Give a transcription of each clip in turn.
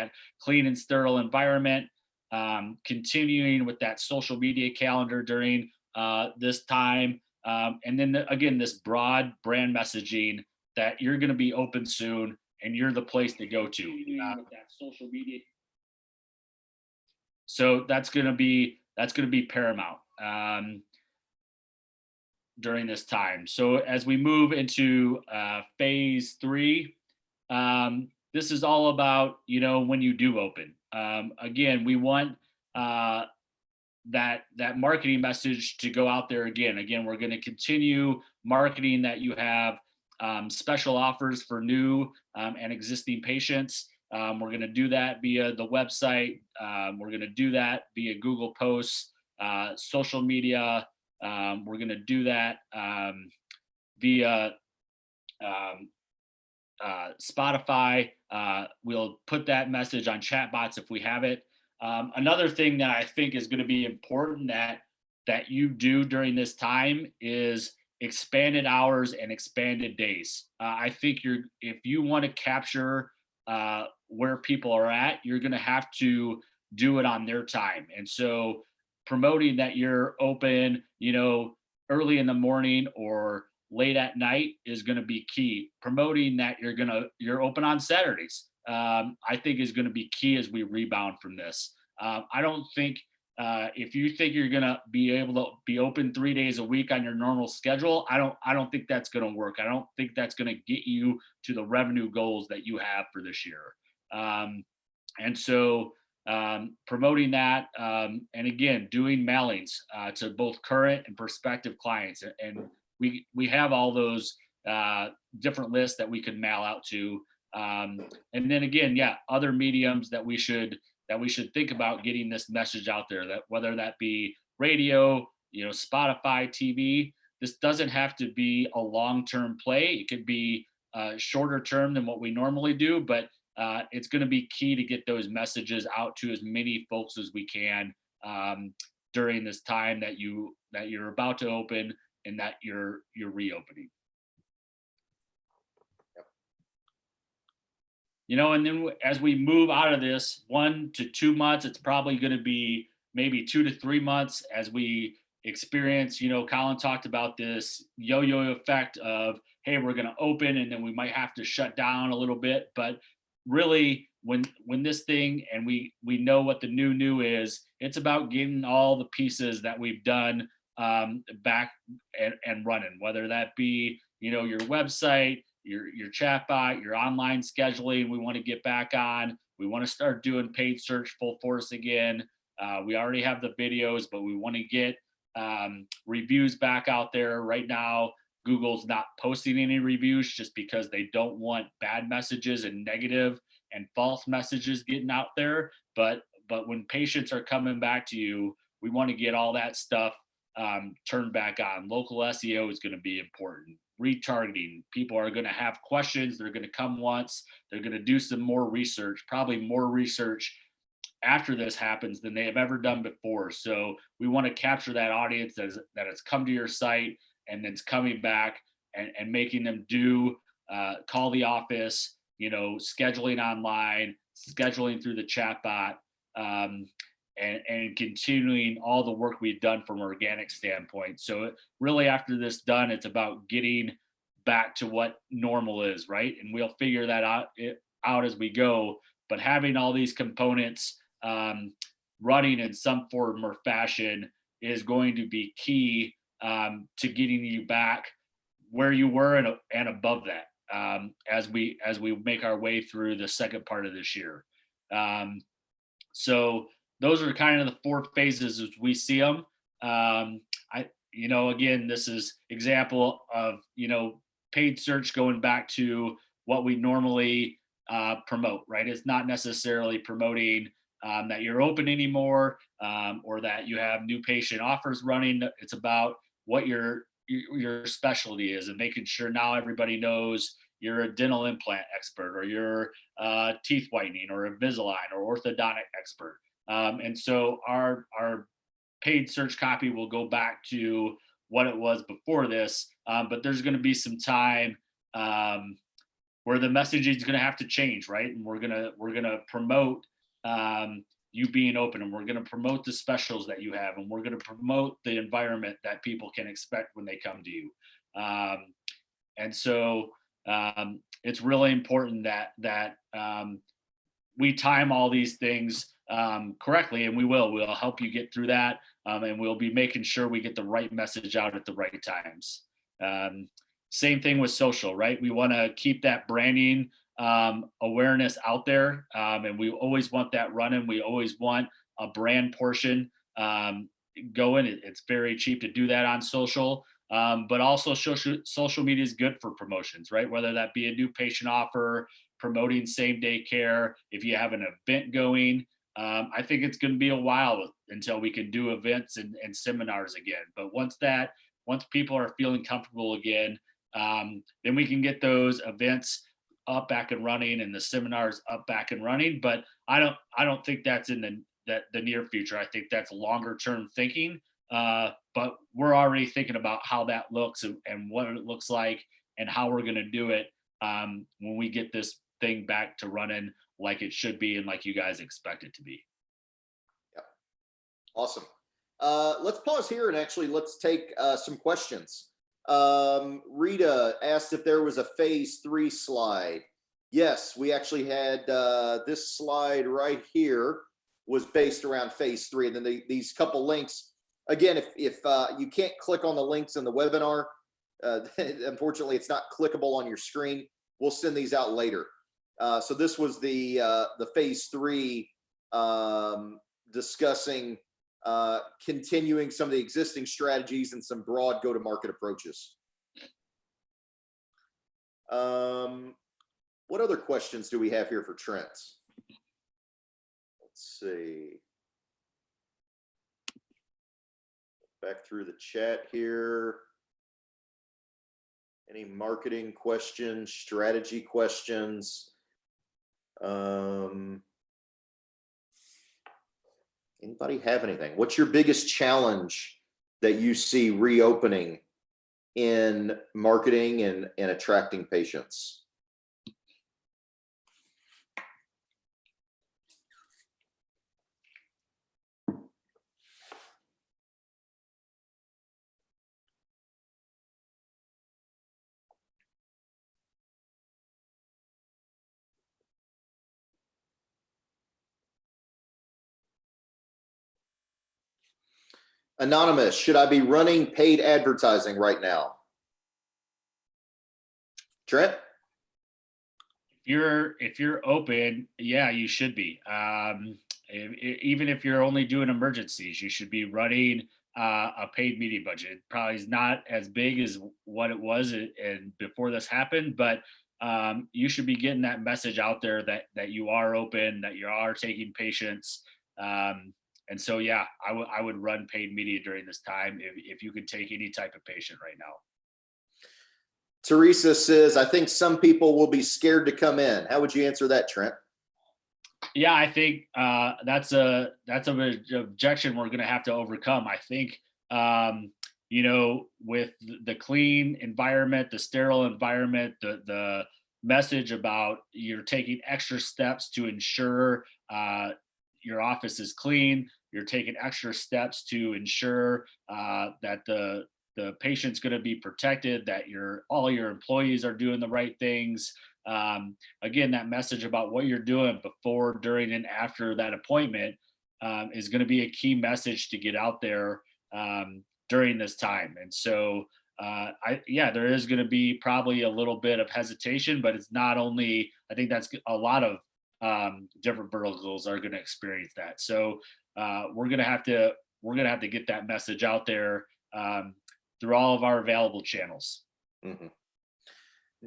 that clean and sterile environment, continuing with that social media calendar during this time. And then again, this broad brand messaging that you're going to be open soon and you're the place to go to. With that social media. So that's going to be paramount during this time. So as we move into phase 3, this is all about, when you do open. Again, we want that marketing message to go out there again. Again, we're going to continue marketing that you have special offers for new and existing patients. We're going to do that via the website. We're going to do that via Google Posts, social media. We're going to do that via Spotify. We'll put that message on chatbots if we have it. Another thing that I think is going to be important that you do during this time is expanded hours and expanded days. I think if you want to capture where people are at, you're going to have to do it on their time. And so promoting that you're open, early in the morning or late at night is going to be key. Promoting that you're open on Saturdays, I think is going to be key as we rebound from this. I don't think if you think you're going to be able to be open 3 days a week on your normal schedule, I don't think that's going to work. I don't think that's going to get you to the revenue goals that you have for this year. And so promoting that, and again, doing mailings to both current and prospective clients. And we have all those different lists that we could mail out to. And then again, other mediums that we should think about getting this message out there, that whether that be radio, Spotify, TV. This doesn't have to be a long-term play. It could be shorter term than what we normally do, but it's going to be key to get those messages out to as many folks as we can during this time that you're about to open and that you're reopening. And then as we move out of this 1 to 2 months, it's probably going to be maybe 2 to 3 months as we experience, Colin talked about this yo-yo effect of, hey, we're going to open and then we might have to shut down a little bit. But really, when this thing, and we know what the new is, it's about getting all the pieces that we've done back and running, whether that be, your website, your chatbot, your online scheduling. We want to get back on. We want to start doing paid search full force again. We already have the videos, but we want to get reviews back out there. Right now, Google's not posting any reviews just because they don't want bad messages and negative and false messages getting out there. But when patients are coming back to you, we want to get all that stuff turned back on. Local SEO is going to be important. Retargeting. People are going to have questions. They're going to come once. They're going to do some more research, probably more research after this happens than they have ever done before. So we want to capture that audience that has come to your site and then's coming back and making them call the office, scheduling online, scheduling through the chatbot, and continuing all the work we've done from an organic standpoint. So really after this done, it's about getting back to what normal is, right? And we'll figure that out as we go. But having all these components running in some form or fashion is going to be key to getting you back where you were and above that as we make our way through the second part of this year. So those are kind of the 4 phases as we see them. Again, this is example of, paid search going back to what we normally promote, right? It's not necessarily promoting that you're open anymore or that you have new patient offers running. It's about what your specialty is and making sure now everybody knows you're a dental implant expert or you're teeth whitening or Invisalign or orthodontic expert. And so our paid search copy will go back to what it was before this, but there's going to be some time where the messaging is going to have to change, right? And we're gonna promote you being open, and we're going to promote the specials that you have, and we're going to promote the environment that people can expect when they come to you. And so it's really important that we time all these things correctly, and we'll help you get through that, and we'll be making sure we get the right message out at the right times. Same thing with social, right? We want to keep that branding awareness out there, and we always want that running. We always want a brand portion going. It's very cheap to do that on social, but also social media is good for promotions, right? Whether that be a new patient offer, promoting same day care, if you have an event going. I think it's going to be a while until we can do events and seminars again. But once people are feeling comfortable again, then we can get those events up back and running and the seminars up back and running. But I don't think that's in the near future. I think that's longer term thinking. But we're already thinking about how that looks and what it looks like and how we're going to do it when we get this thing back to running like it should be and like you guys expect it to be. Yeah. Awesome. Let's pause here and actually let's take some questions. Rita asked if there was a phase 3 slide. Yes, we actually had this slide right here was based around phase 3. And then these couple links, again, if you can't click on the links in the webinar, unfortunately, it's not clickable on your screen. We'll send these out later. So this was the phase 3 discussing continuing some of the existing strategies and some broad go-to-market approaches. What other questions do we have here for Trent? Let's see. Back through the chat here. Any marketing questions, strategy questions? Anybody have anything? What's your biggest challenge that you see reopening in marketing and attracting patients? Anonymous, should I be running paid advertising right now? Trent? If you're open, yeah, you should be. Even if you're only doing emergencies, you should be running a paid media budget. It probably is not as big as what it was and before this happened, but you should be getting that message out there that you are open, that you are taking patients. And so, yeah, I would run paid media during this time if you could take any type of patient right now. Teresa says, I think some people will be scared to come in. How would you answer that, Trent? Yeah, I think that's an objection we're going to have to overcome. I think, with the clean environment, the sterile environment, the message about you're taking extra steps to ensure your office is clean, you're taking extra steps to ensure that the patient's going to be protected, that all your employees are doing the right things. Again, that message about what you're doing before, during, and after that appointment is going to be a key message to get out there during this time. And so, there is going to be probably a little bit of hesitation, but it's not only, I think that's a lot of different verticals are going to experience that. So we're going to have to get that message out there through all of our available channels. Mm-hmm.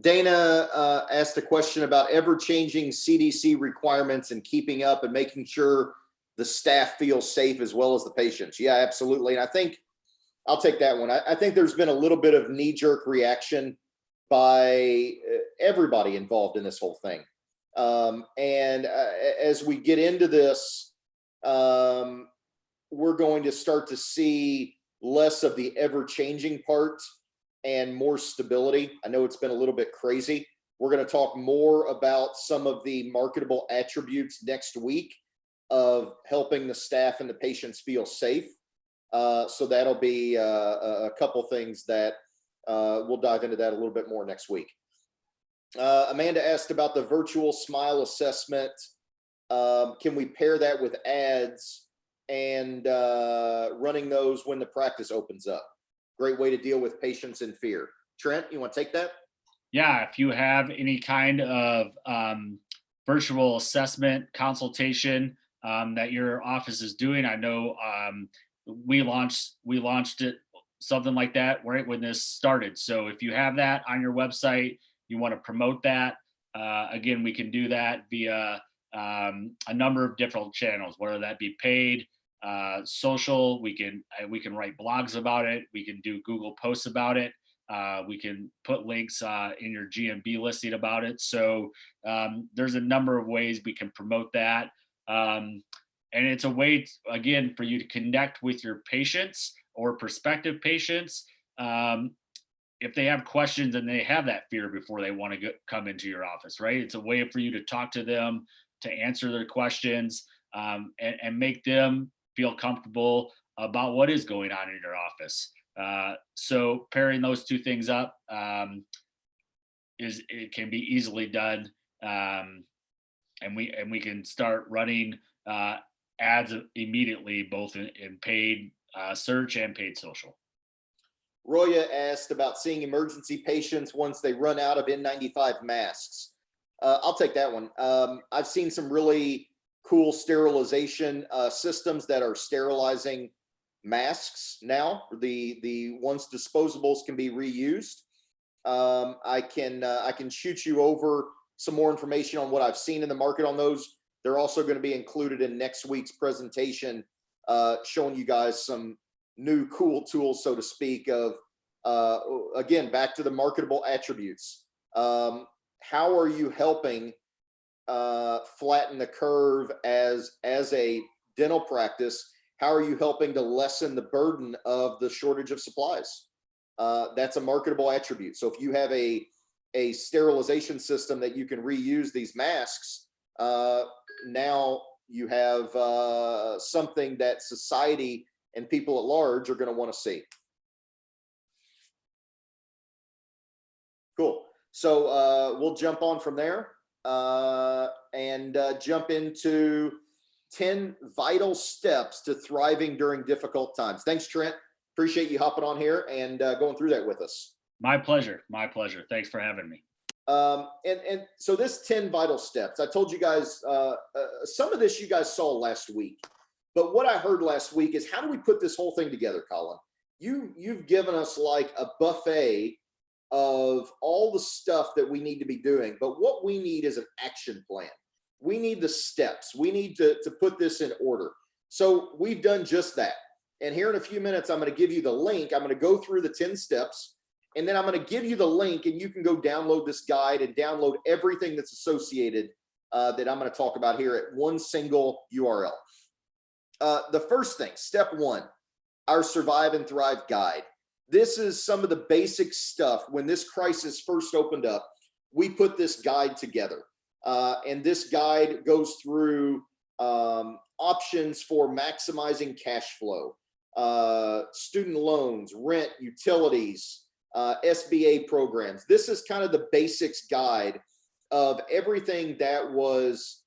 Dana asked a question about ever-changing CDC requirements and keeping up and making sure the staff feels safe as well as the patients. Yeah, absolutely. And I think I'll take that one. I think there's been a little bit of knee-jerk reaction by everybody involved in this whole thing. And as we get into this, we're going to start to see less of the ever-changing part and more stability. I know it's been a little bit crazy, We're going to talk more about some of the marketable attributes next week of helping the staff and the patients feel safe. So that'll be a couple things that we'll dive into that a little bit more next week. Amanda asked about the virtual smile assessment. Can we pair that with ads and running those when the practice opens up? Great way to deal with patience and fear. Trent, you want to take that? Yeah, if you have any kind of virtual assessment consultation that your office is doing, I know we launched it, something like that right when this started. So if you have that on your website, you want to promote that, again, we can do that via a number of different channels, whether that be paid, social. We can write blogs about it. We can do Google posts about it. We can put links in your GMB listing about it. So there's a number of ways we can promote that. And it's a way, again, for you to connect with your patients or prospective patients. If they have questions and they have that fear before they want to come into your office, right? It's a way for you to talk to them, to answer their questions, and make them feel comfortable about what is going on in your office. So pairing those two things up it can be easily done, and we can start running ads immediately, both in paid search and paid social. Roya asked about seeing emergency patients once they run out of N95 masks. I'll take that one. I've seen some really cool sterilization systems that are sterilizing masks now. The once disposables can be reused. I can shoot you over some more information on what I've seen in the market on those. They're also going to be included in next week's presentation, showing you guys some new cool tools, so to speak, of again, back to the marketable attributes. How are you helping flatten the curve as a dental practice? How are you helping to lessen the burden of the shortage of supplies? That's a marketable attribute. So if you have a sterilization system that you can reuse these masks, now you have something that society and people at large are going to want to see. Cool. So we'll jump on from there and jump into 10 vital steps to thriving during difficult times. Thanks, Trent. Appreciate you hopping on here and going through that with us. My pleasure. My pleasure. Thanks for having me. And so this 10 vital steps, I told you guys, some of this you guys saw last week, but what I heard last week is, how do we put this whole thing together, Colin? You've given us like a buffet of all the stuff that we need to be doing, but what we need is an action plan. We need the steps. We need to put this in order. So we've done just that. And here in a few minutes, I'm going to give you the link. I'm going to go through the 10 steps, and then I'm going to give you the link, and you can go download this guide and download everything that's associated that I'm going to talk about here at one single URL. The first thing, step one, our Survive and Thrive guide. This is some of the basic stuff. When this crisis first opened up, we put this guide together. And this guide goes through options for maximizing cash flow, student loans, rent, utilities, SBA programs. This is kind of the basics guide of everything that was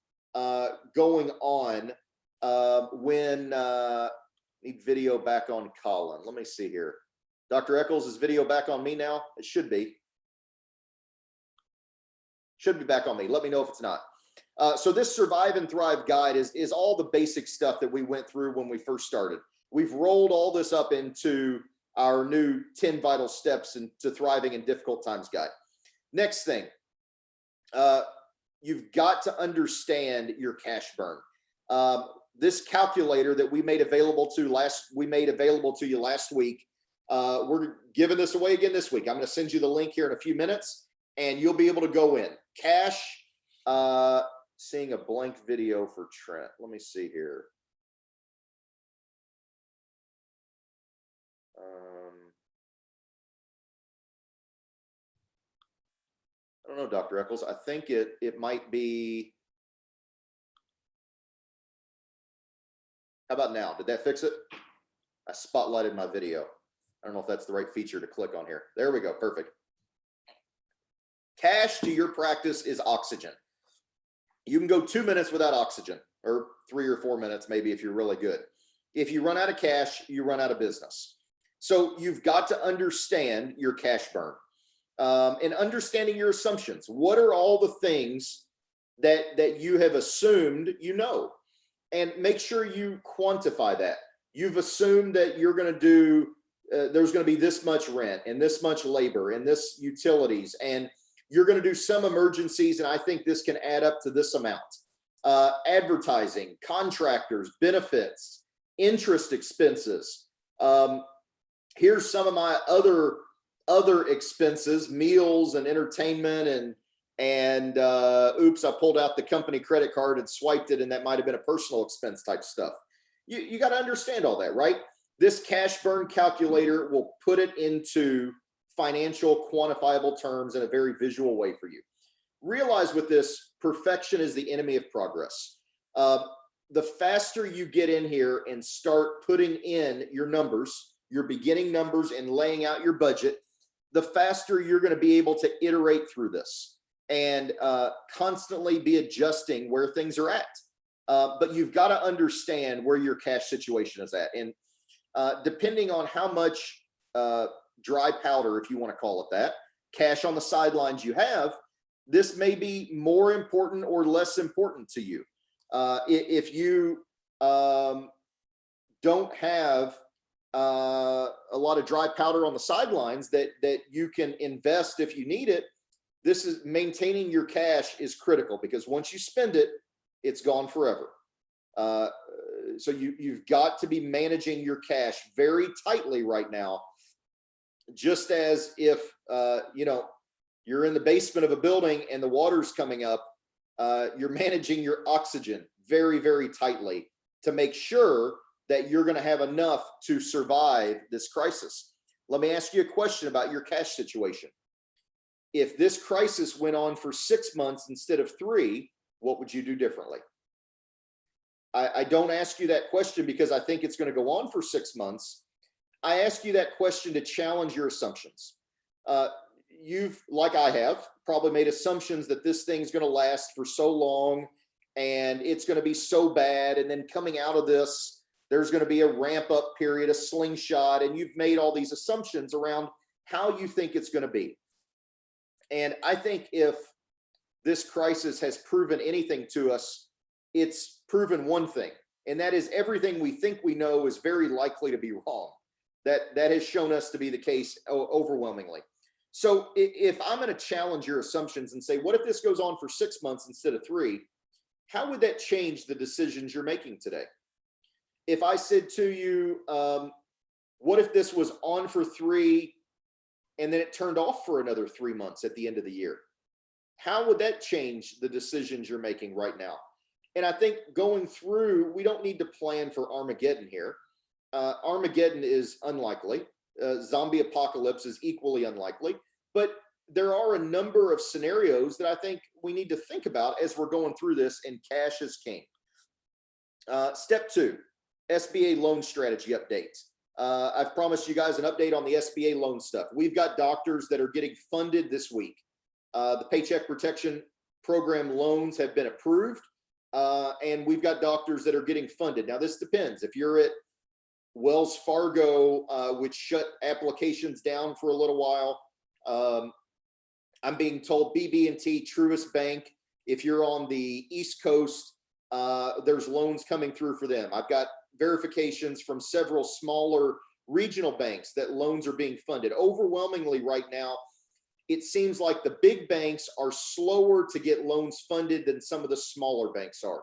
going on when need video back on Colin. Let me see here. Dr. Eccles, is video back on me now? It should be. Should be back on me. Let me know if it's not. So this Survive and Thrive guide is all the basic stuff that we went through when we first started. We've rolled all this up into our new 10 vital steps to thriving in difficult times guide. Next thing, you've got to understand your cash burn. This calculator that we made available to you last week, we're giving this away again this week. I'm going to send you the link here in a few minutes, and you'll be able to go in. Cash, seeing a blank video for Trent. Let me see here. I don't know, Dr. Eccles. I think it might be. How about now? Did that fix it? I spotlighted my video. I don't know if that's the right feature to click on here. There we go. Perfect. Cash to your practice is oxygen. You can go 2 minutes without oxygen, or 3 or 4 minutes, maybe, if you're really good. If you run out of cash, you run out of business. So you've got to understand your cash burn, and understanding your assumptions. What are all the things that you have assumed you know? And make sure you quantify that. You've assumed that you're going to do, there's going to be this much rent and this much labor and this utilities, and you're going to do some emergencies, and I think this can add up to this amount. Advertising, contractors, benefits, interest expenses. Here's some of my other expenses, meals and entertainment, and oops, I pulled out the company credit card and swiped it, and that might have been a personal expense type stuff. You got to understand all that, right? This cash burn calculator will put it into financial quantifiable terms in a very visual way for you. Realize with this, perfection is the enemy of progress. The faster you get in here and start putting in your numbers, your beginning numbers, and laying out your budget, the faster you're going to be able to iterate through this and constantly be adjusting where things are at. But you've got to understand where your cash situation is at. And depending on how much dry powder, if you want to call it that, cash on the sidelines you have, this may be more important or less important to you. If you don't have a lot of dry powder on the sidelines that you can invest if you need it, this is maintaining your cash is critical, because once you spend it, it's gone forever. So you've got to be managing your cash very tightly right now, just as if you're in the basement of a building and the water's coming up, you're managing your oxygen very, very tightly to make sure that you're going to have enough to survive this crisis. Let me ask you a question about your cash situation. If this crisis went on for 6 months instead of 3, what would you do differently? I don't ask you that question because I think it's going to go on for 6 months. I ask you that question to challenge your assumptions. You've, like I have, probably made assumptions that this thing's going to last for so long and it's going to be so bad. And then coming out of this, there's going to be a ramp up period, a slingshot, and you've made all these assumptions around how you think it's going to be. And I think if this crisis has proven anything to us, it's proven one thing, and that is everything we think we know is very likely to be wrong. That has shown us to be the case overwhelmingly. So if I'm going to challenge your assumptions and say, what if this goes on for 6 months instead of 3? How would that change the decisions you're making today? If I said to you, what if this was on for 3 and then it turned off for another 3 months at the end of the year? How would that change the decisions you're making right now? And I think going through, we don't need to plan for Armageddon here. Armageddon is unlikely. Zombie apocalypse is equally unlikely. But there are a number of scenarios that I think we need to think about as we're going through this, and cash is king. Step 2, SBA loan strategy update. I've promised you guys an update on the SBA loan stuff. We've got doctors that are getting funded this week. The Paycheck Protection Program loans have been approved. And we've got doctors that are getting funded. Now, this depends. If you're at Wells Fargo, which shut applications down for a little while, I'm being told BB&T, Truist Bank, if you're on the East Coast, there's loans coming through for them. I've got verifications from several smaller regional banks that loans are being funded. Overwhelmingly right now, it seems like the big banks are slower to get loans funded than some of the smaller banks are.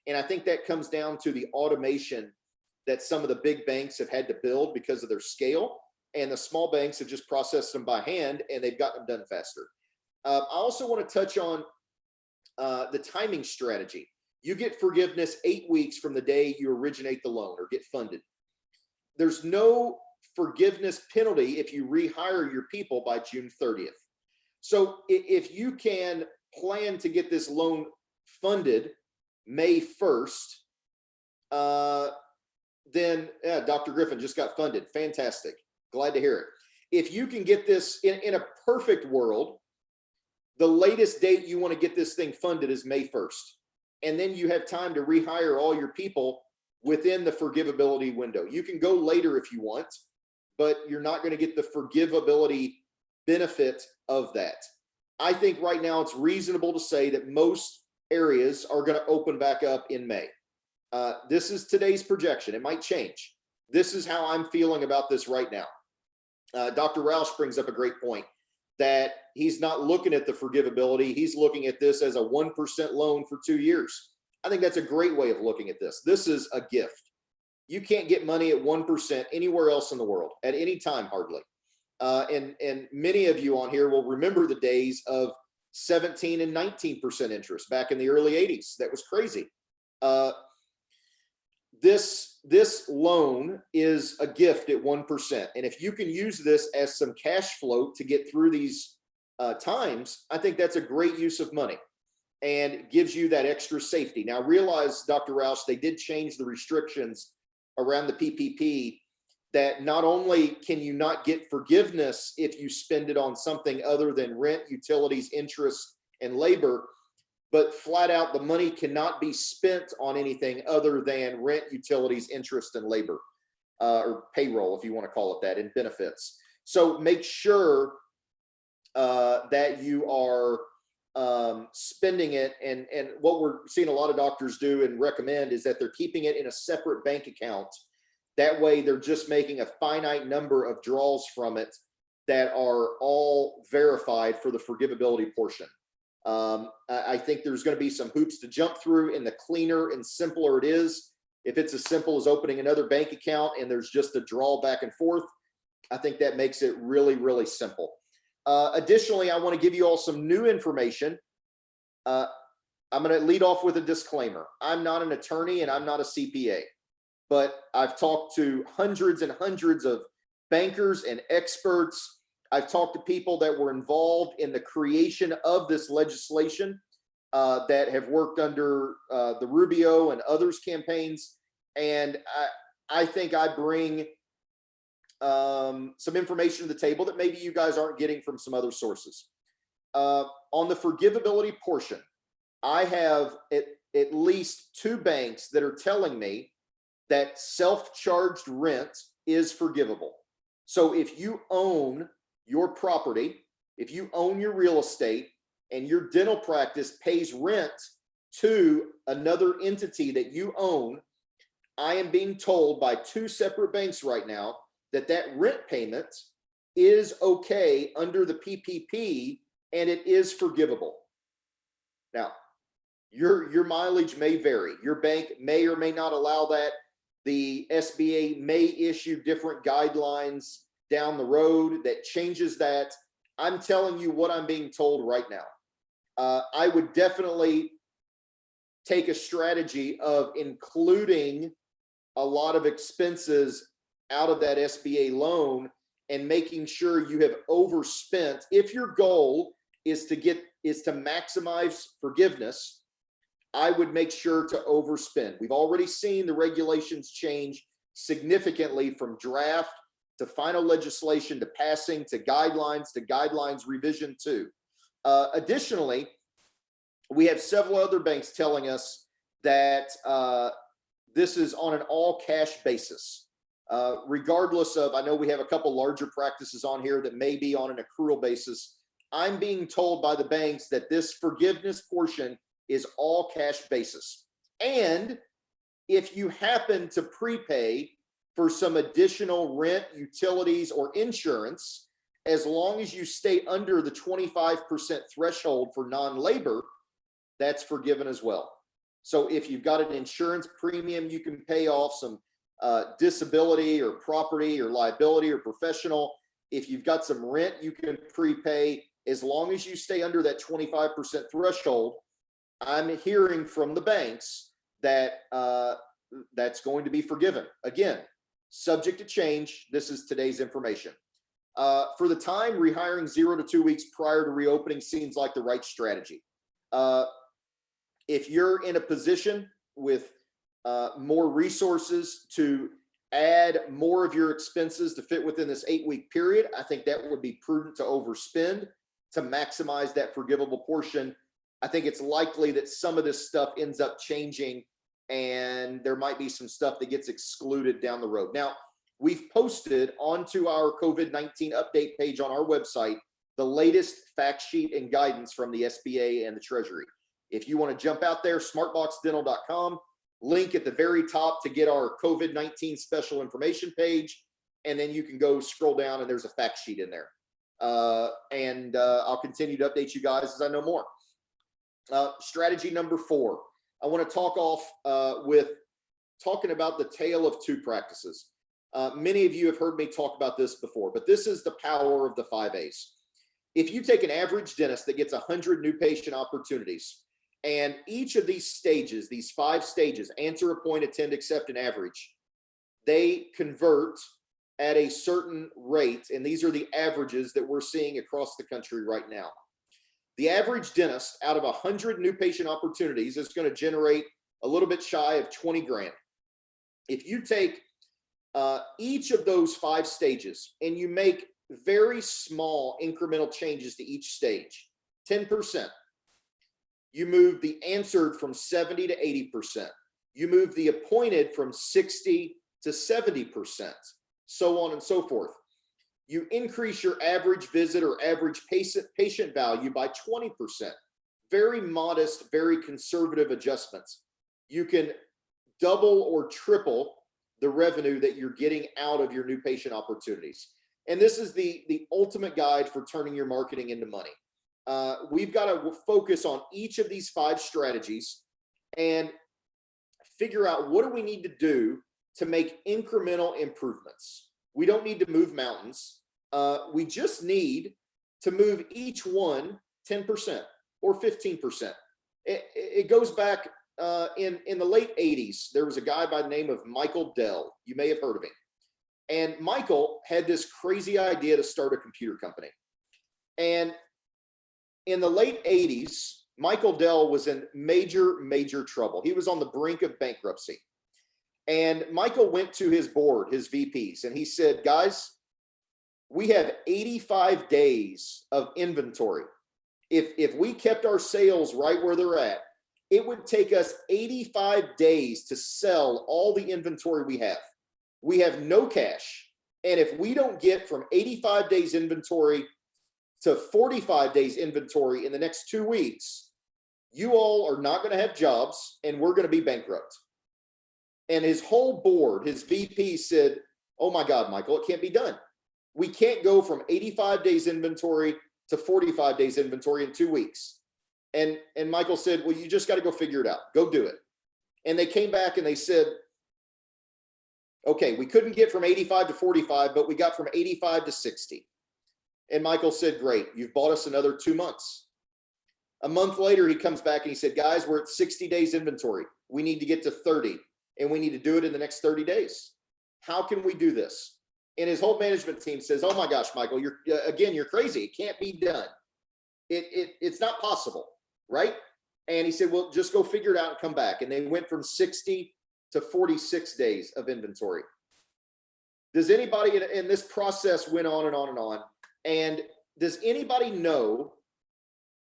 And I think that comes down to the automation that some of the big banks have had to build because of their scale. And the small banks have just processed them by hand, and they've gotten them done faster. I also want to touch on the timing strategy. You get forgiveness 8 weeks from the day you originate the loan or get funded. There's no forgiveness penalty if you rehire your people by June 30th. So if you can plan to get this loan funded May 1st, then yeah, Dr. Griffin just got funded. Fantastic. Glad to hear it. If you can get this in a perfect world, the latest date you want to get this thing funded is May 1st. And then you have time to rehire all your people within the forgivability window. You can go later if you want, but you're not going to get the forgivability benefit of that. I think right now it's reasonable to say that most areas are going to open back up in May. This is today's projection. It might change. This is how I'm feeling about this right now. Dr. Roush brings up a great point that he's not looking at the forgivability. He's looking at this as a 1% loan for 2 years. I think that's a great way of looking at this. This is a gift. You can't get money at 1% anywhere else in the world at any time, hardly. And many of you on here will remember the days of 17 and 19% interest back in the early 80s. That was crazy. This loan is a gift at 1%. And if you can use this as some cash flow to get through these times, I think that's a great use of money and gives you that extra safety. Now realize, Dr. Roush, they did change the restrictions around the PPP, that not only can you not get forgiveness if you spend it on something other than rent, utilities, interest, and labor, but flat out the money cannot be spent on anything other than rent, utilities, interest, and labor, or payroll, if you want to call it that, and benefits. So make sure that you are spending it. And what we're seeing a lot of doctors do and recommend is that they're keeping it in a separate bank account. That way they're just making a finite number of draws from it that are all verified for the forgivability portion. I think there's going to be some hoops to jump through, and the cleaner and simpler it is, if it's as simple as opening another bank account and there's just a draw back and forth, I think that makes it really, really simple. Additionally, I want to give you all some new information. I'm going to lead off with a disclaimer. I'm not an attorney and I'm not a CPA, but I've talked to hundreds and hundreds of bankers and experts. I've talked to people that were involved in the creation of this legislation, that have worked under the Rubio and others campaigns. And I think I bring some information to the table that maybe you guys aren't getting from some other sources. On the forgivability portion, I have at least 2 banks that are telling me that self-charged rent is forgivable. So if you own your property, if you own your real estate and your dental practice pays rent to another entity that you own, I am being told by 2 separate banks right now that that rent payment is okay under the PPP and it is forgivable. Now, your mileage may vary. Your bank may or may not allow that. The SBA may issue different guidelines down the road that changes that. I'm telling you what I'm being told right now. I would definitely take a strategy of including a lot of expenses out of that SBA loan and making sure you have overspent. If your goal is to maximize forgiveness, I would make sure to overspend. We've already seen the regulations change significantly from draft to final legislation to passing to guidelines revision 2. Additionally, we have several other banks telling us that this is on an all cash basis. Regardless of, I know we have a couple larger practices on here that may be on an accrual basis. I'm being told by the banks that this forgiveness portion is all cash basis. And if you happen to prepay for some additional rent, utilities, or insurance, as long as you stay under the 25% threshold for non-labor, that's forgiven as well. So if you've got an insurance premium, you can pay off some disability or property or liability or professional. If you've got some rent, you can prepay as long as you stay under that 25% threshold. I'm hearing from the banks that that's going to be forgiven. Again, subject to change. This is today's information. For the time, rehiring 0 to 2 weeks prior to reopening seems like the right strategy. If you're in a position with more resources to add more of your expenses to fit within this 8-week period, I think that would be prudent to overspend to maximize that forgivable portion. I think it's likely that some of this stuff ends up changing and there might be some stuff that gets excluded down the road. Now, we've posted onto our COVID-19 update page on our website the latest fact sheet and guidance from the SBA and the Treasury. If you want to jump out there, smartboxdental.com, link at the very top to get our COVID-19 special information page, and then you can go scroll down and there's a fact sheet in there. I'll continue to update you guys as I know more. Strategy number 4, I want to talk off with talking about the tale of 2 practices. Many of you have heard me talk about this before, but this is the power of the 5 A's. If you take an average dentist that gets 100 new patient opportunities, and each of these stages, these 5 stages, answer, appoint, attend, accept, and average, they convert at a certain rate, and these are the averages that we're seeing across the country right now. The average dentist out of 100 new patient opportunities is going to generate a little bit shy of 20 grand. If you take each of those 5 stages and you make very small incremental changes to each stage, 10%, you move the answered from 70 to 80%, you move the appointed from 60 to 70%, so on and so forth. You increase your average visit or average patient value by 20%. Very modest, very conservative adjustments. You can double or triple the revenue that you're getting out of your new patient opportunities. And this is the ultimate guide for turning your marketing into money. We've got to focus on each of these 5 strategies and figure out what do we need to do to make incremental improvements. We don't need to move mountains. We just need to move each one 10% or 15%. It goes back in the late 80s. There was a guy by the name of Michael Dell. You may have heard of him. And Michael had this crazy idea to start a computer company. And in the late 80s, Michael Dell was in major trouble. He was on the brink of bankruptcy. And Michael went to his board, his VPs, and he said, guys, we have 85 days of inventory. If we kept our sales right where they're at, it would take us 85 days to sell all the inventory we have. We have no cash. And if we don't get from 85 days inventory to 45 days inventory in the next 2 weeks, you all are not going to have jobs and we're going to be bankrupt. And his whole board, his VP said, oh my God, Michael, it can't be done. We can't go from 85 days inventory to 45 days inventory in 2 weeks. And Michael said, well, you just got to go figure it out. Go do it. And they came back and they said, okay, we couldn't get from 85 to 45, but we got from 85 to 60. And Michael said, great, you've bought us another 2 months. A month later, he comes back and he said, guys, we're at 60 days inventory. We need to get to 30, and we need to do it in the next 30 days. How can we do this? And his whole management team says, oh my gosh, Michael, you're crazy. It can't be done. It's not possible, right? And he said, well, just go figure it out and come back. And they went from 60 to 46 days of inventory. Does anybody, and this process went on and on and on. And does anybody know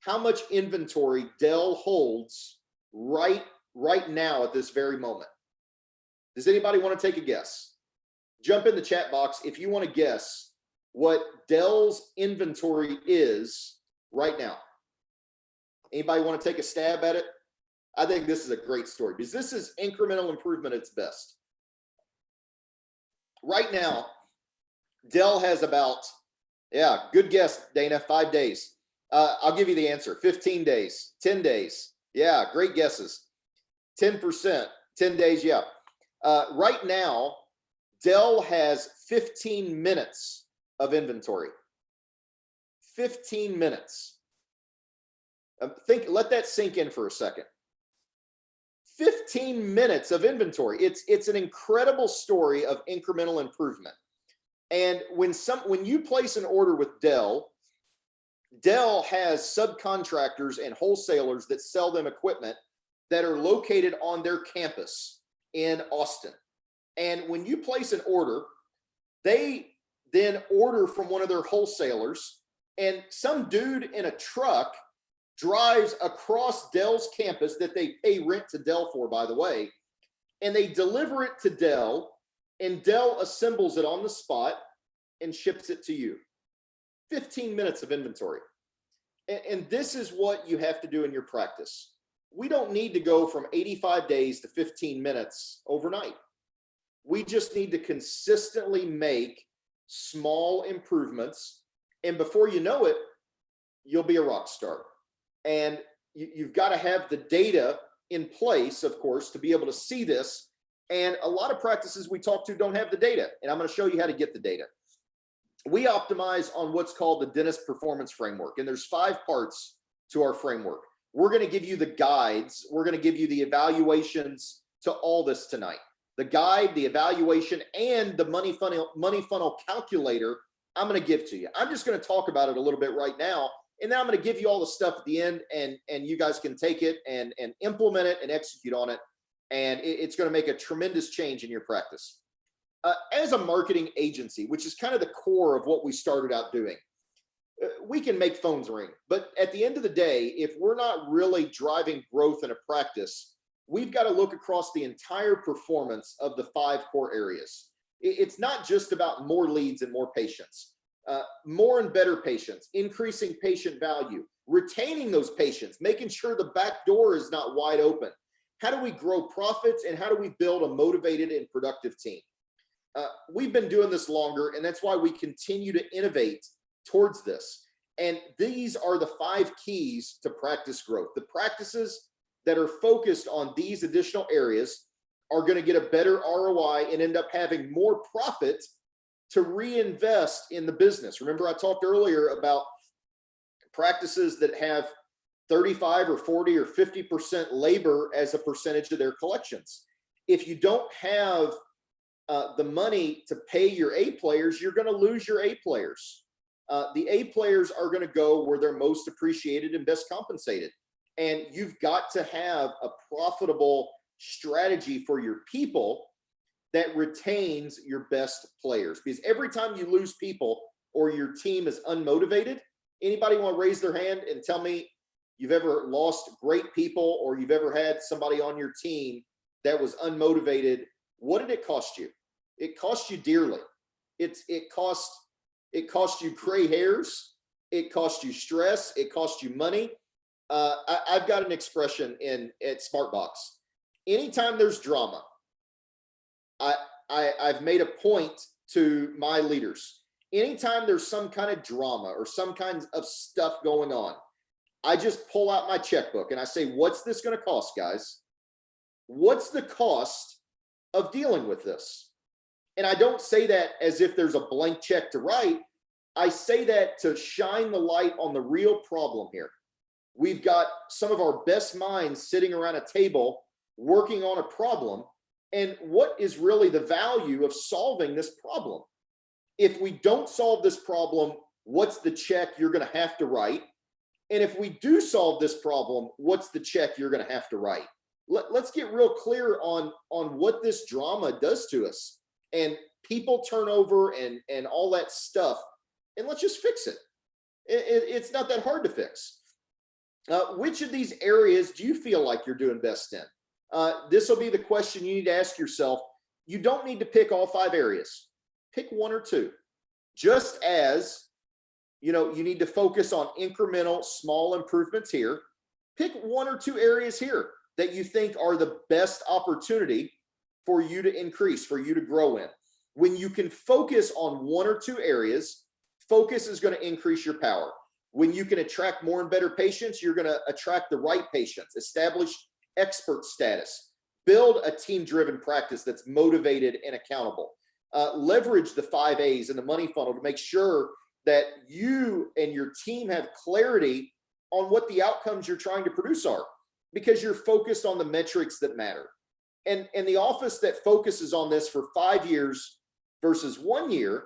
how much inventory Dell holds right now at this very moment? Does anybody want to take a guess? Jump in the chat box if you want to guess what Dell's inventory is right now. Anybody want to take a stab at it? I think this is a great story because this is incremental improvement at its best. Right now, Dell has about, good guess, Dana, 5 days. I'll give you the answer, 15 days, 10 days. Yeah, great guesses. 10%, 10 days, yeah. Right now, Dell has 15 minutes of inventory. 15 minutes. Let that sink in for a second. 15 minutes of inventory. It's an incredible story of incremental improvement. And when you place an order with Dell, Dell has subcontractors and wholesalers that sell them equipment that are located on their campus in Austin. And when you place an order, they then order from one of their wholesalers, and some dude in a truck drives across Dell's campus that they pay rent to Dell for, by the way, and they deliver it to Dell, and Dell assembles it on the spot and ships it to you. 15 minutes of inventory. And this is what you have to do in your practice. We don't need to go from 85 days to 15 minutes overnight. We just need to consistently make small improvements. And before you know it, you'll be a rock star. And you've got to have the data in place, of course, to be able to see this. And a lot of practices we talk to don't have the data. And I'm going to show you how to get the data. We optimize on what's called the dentist performance framework. And there's 5 parts to our framework. We're going to give you the guides. We're going to give you the evaluations to all this tonight. The guide, the evaluation, and the money funnel calculator I'm going to give to you. I'm just going to talk about it a little bit right now. And then I'm going to give you all the stuff at the end, and you guys can take it and implement it and execute on it. And it's going to make a tremendous change in your practice. As a marketing agency, which is kind of the core of what we started out doing, we can make phones ring. But at the end of the day, if we're not really driving growth in a practice, we've got to look across the entire performance of the 5 core areas. It's not just about more leads and more patients. More and better patients, increasing patient value, retaining those patients, making sure the back door is not wide open. How do we grow profits, and how do we build a motivated and productive team? We've been doing this longer, and that's why we continue to innovate towards this. And these are the 5 keys to practice growth. The practices that are focused on these additional areas are going to get a better ROI and end up having more profit to reinvest in the business. Remember, I talked earlier about practices that have 35 or 40 or 50% labor as a percentage of their collections. If you don't have the money to pay your A players, you're going to lose your A players. The A players are going to go where they're most appreciated and best compensated. And you've got to have a profitable strategy for your people that retains your best players. Because every time you lose people or your team is unmotivated, anybody want to raise their hand and tell me you've ever lost great people, or you've ever had somebody on your team that was unmotivated? What did it cost you? It cost you dearly. It cost you gray hairs. It cost you stress. It cost you money. I've got an expression at SmartBox. Anytime there's drama, I've made a point to my leaders. Anytime there's some kind of drama or some kinds of stuff going on, I just pull out my checkbook and I say, what's this going to cost, guys? What's the cost of dealing with this? And I don't say that as if there's a blank check to write. I say that to shine the light on the real problem here. We've got some of our best minds sitting around a table working on a problem. And what is really the value of solving this problem? If we don't solve this problem, what's the check you're going to have to write? And if we do solve this problem, what's the check you're going to have to write? Let's get real clear on what this drama does to us, and people turnover and all that stuff. And let's just fix it. It's not that hard to fix. Which of these areas do you feel like you're doing best in? This will be the question you need to ask yourself. You don't need to pick all 5 areas. Pick 1 or 2. Just as, you need to focus on incremental small improvements here. Pick 1 or 2 areas here that you think are the best opportunity for you to increase, for you to grow in. When you can focus on 1 or 2 areas, focus is going to increase your power. When you can attract more and better patients, you're going to attract the right patients, establish expert status, build a team-driven practice that's motivated and accountable, leverage the 5 A's and the money funnel to make sure that you and your team have clarity on what the outcomes you're trying to produce are, because you're focused on the metrics that matter. And the office that focuses on this for 5 years versus 1 year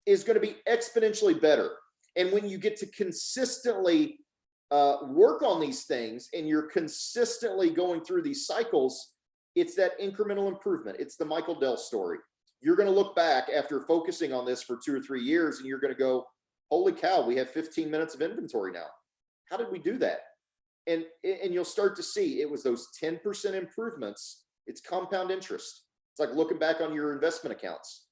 is going to be exponentially better. And when you get to consistently work on these things and you're consistently going through these cycles, it's that incremental improvement. It's the Michael Dell story. You're going to look back after focusing on this for 2 or 3 years and you're going to go, holy cow, we have 15 minutes of inventory now. How did we do that? And you'll start to see it was those 10% improvements. It's compound interest. It's like looking back on your investment accounts.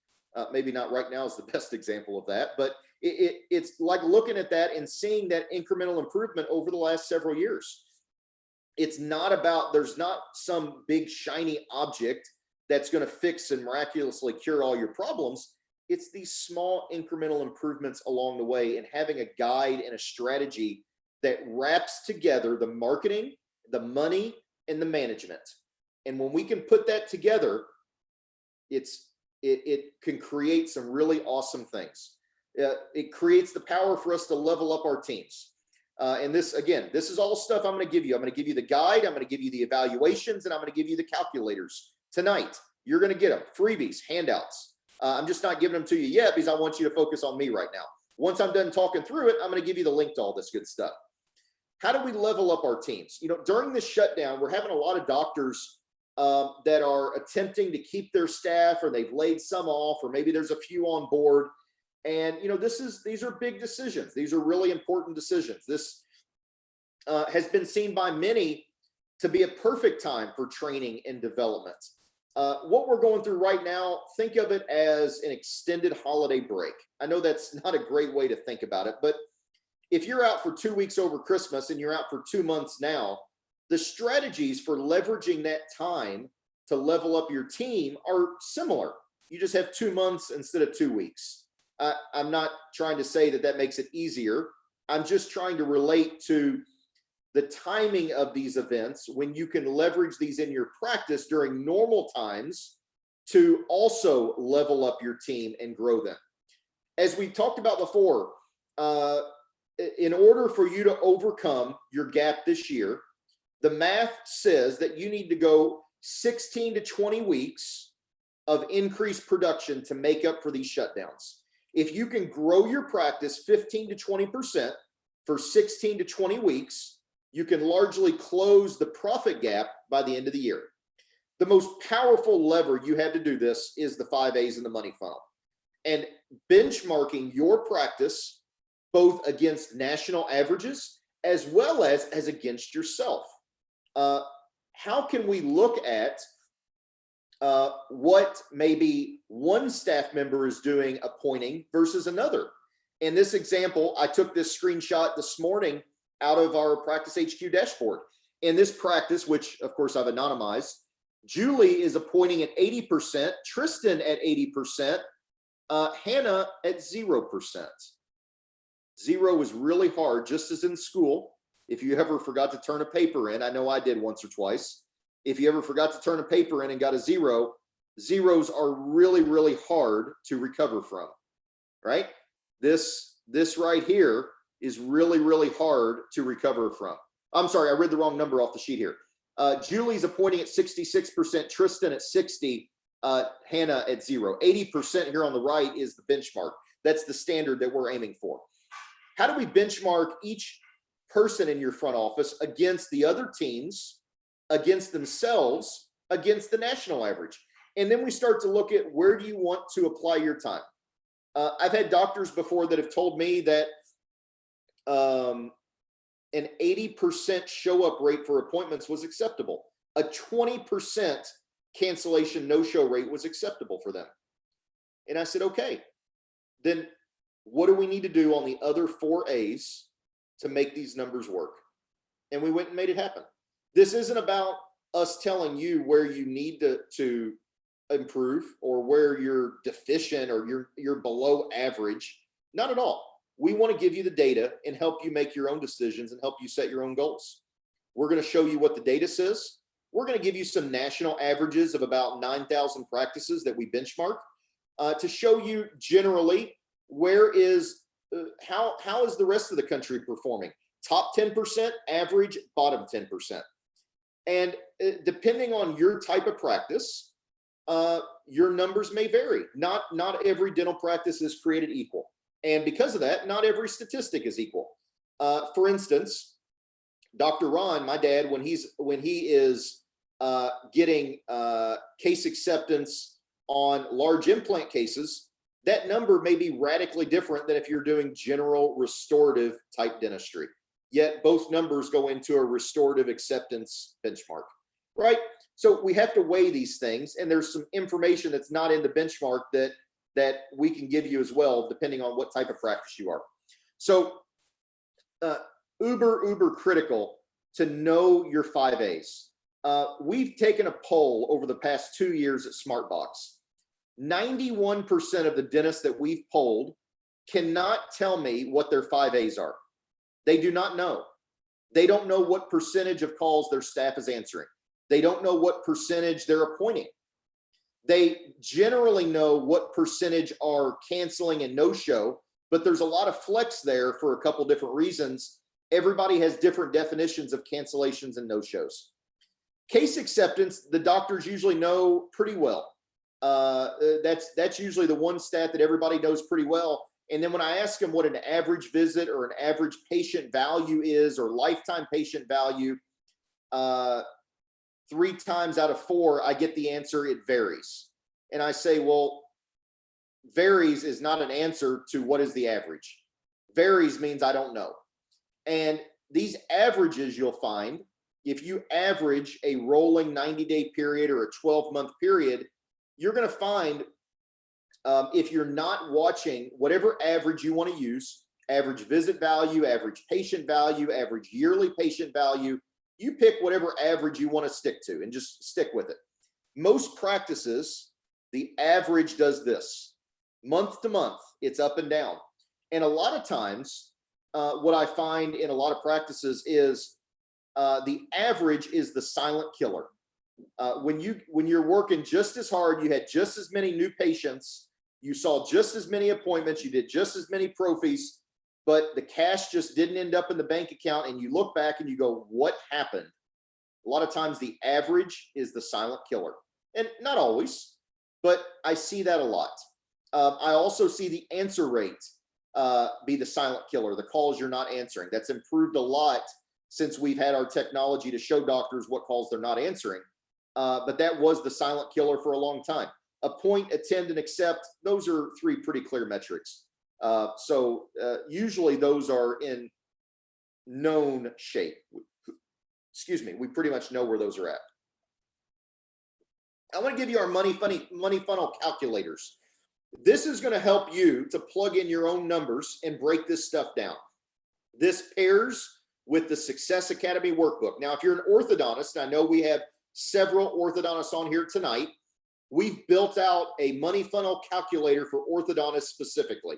Maybe not right now is the best example of that, but it's like looking at that and seeing that incremental improvement over the last several years. It's not about, there's not some big shiny object that's going to fix and miraculously cure all your problems. It's these small incremental improvements along the way, and having a guide and a strategy that wraps together the marketing, the money, and the management. And when we can put that together, it can create some really awesome things. It creates the power for us to level up our teams. And this, again, this is all stuff I'm going to give you. I'm going to give you the guide. I'm going to give you the evaluations, and I'm going to give you the calculators tonight. You're going to get them, freebies, handouts. I'm just not giving them to you yet because I want you to focus on me right now. Once I'm done talking through it, I'm going to give you the link to all this good stuff. How do we level up our teams? You know, during this shutdown, we're having a lot of doctors that are attempting to keep their staff, or they've laid some off, or maybe there's a few on board. And, you know, these are big decisions. These are really important decisions. This has been seen by many to be a perfect time for training and development. What we're going through right now, think of it as an extended holiday break. I know that's not a great way to think about it, but if you're out for 2 weeks over Christmas and you're out for 2 months now, the strategies for leveraging that time to level up your team are similar. You just have 2 months instead of 2 weeks. I'm not trying to say that makes it easier. I'm just trying to relate to the timing of these events when you can leverage these in your practice during normal times to also level up your team and grow them. As we talked about before, in order for you to overcome your gap this year, the math says that you need to go 16 to 20 weeks of increased production to make up for these shutdowns. If you can grow your practice 15 to 20% for 16 to 20 weeks, you can largely close the profit gap by the end of the year. The most powerful lever you have to do this is the 5 A's in the money funnel. And benchmarking your practice both against national averages as well as against yourself. How can we look at what maybe one staff member is doing appointing versus another? In this example, I took this screenshot this morning out of our Practice HQ dashboard. In this practice, which of course I've anonymized, Julie is appointing at 80%, Tristan at 80%, Hannah at 0%. 0 is really hard, just as in school. If you ever forgot to turn a paper in, I know I did once or twice. If you ever forgot to turn a paper in and got a 0, zeros are really, really hard to recover from, right? This right here is really, really hard to recover from. I'm sorry, I read the wrong number off the sheet here. Julie's appointing at 66%, Tristan at 60, Hannah at 0. 80% here on the right is the benchmark. That's the standard that we're aiming for. How do we benchmark each person in your front office against the other teams, against themselves, against the national average? And then we start to look at, where do you want to apply your time? I've had doctors before that have told me that an 80% show up rate for appointments was acceptable. A 20% cancellation no-show rate was acceptable for them. And I said, okay, then what do we need to do on the other 4 A's to make these numbers work? And we went and made it happen. This isn't about us telling you where you need to improve or where you're deficient or you're below average. Not at all. We want to give you the data and help you make your own decisions and help you set your own goals. We're going to show you what the data says. We're going to give you some national averages of about 9,000 practices that we benchmark to show you generally where is, how is the rest of the country performing? Top 10%, average, bottom 10%. And depending on your type of practice, your numbers may vary. Not every dental practice is created equal. And because of that, not every statistic is equal. For instance, Dr. Ron, my dad, when he is getting case acceptance on large implant cases, that number may be radically different than if you're doing general restorative type dentistry. Yet both numbers go into a restorative acceptance benchmark, right? So we have to weigh these things, and there's some information that's not in the benchmark that we can give you as well, depending on what type of practice you are. So uber critical to know your 5As. We've taken a poll over the past 2 years at SmartBox. 91% of the dentists that we've polled cannot tell me what their 5As are. They do not know. They don't know what percentage of calls their staff is answering. They don't know what percentage they're appointing. They generally know what percentage are canceling and no-show, but there's a lot of flex there for a couple different reasons. Everybody has different definitions of cancellations and no-shows. Case acceptance, the doctors usually know pretty well. That's usually the one stat that everybody knows pretty well. And then when I ask them what an average visit or an average patient value is, or lifetime patient value, 3 times out of 4, I get the answer, it varies. And I say, well, varies is not an answer to what is the average. Varies means I don't know. And these averages you'll find, if you average a rolling 90-day period or a 12-month period, you're going to find if you're not watching whatever average you want to use, average visit value, average patient value, average yearly patient value, you pick whatever average you want to stick to and just stick with it. Most practices, the average does this. Month to month, it's up and down. And a lot of times, what I find in a lot of practices is the average is the silent killer. When you're working just as hard, you had just as many new patients, you saw just as many appointments, you did just as many prophies, but the cash just didn't end up in the bank account, and you look back and you go, what happened? A lot of times the average is the silent killer. And not always, but I see that a lot. I also see the answer rate be the silent killer, the calls you're not answering. That's improved a lot since we've had our technology to show doctors what calls they're not answering. But that was the silent killer for a long time. Appoint, attend, and accept, those are 3 pretty clear metrics. So usually those are in known shape. Excuse me, we pretty much know where those are at. I want to give you our money funnel calculators. This is going to help you to plug in your own numbers and break this stuff down. This pairs with the Success Academy workbook. Now, if you're an orthodontist, I know we have several orthodontists on here tonight. We've built out a money funnel calculator for orthodontists specifically.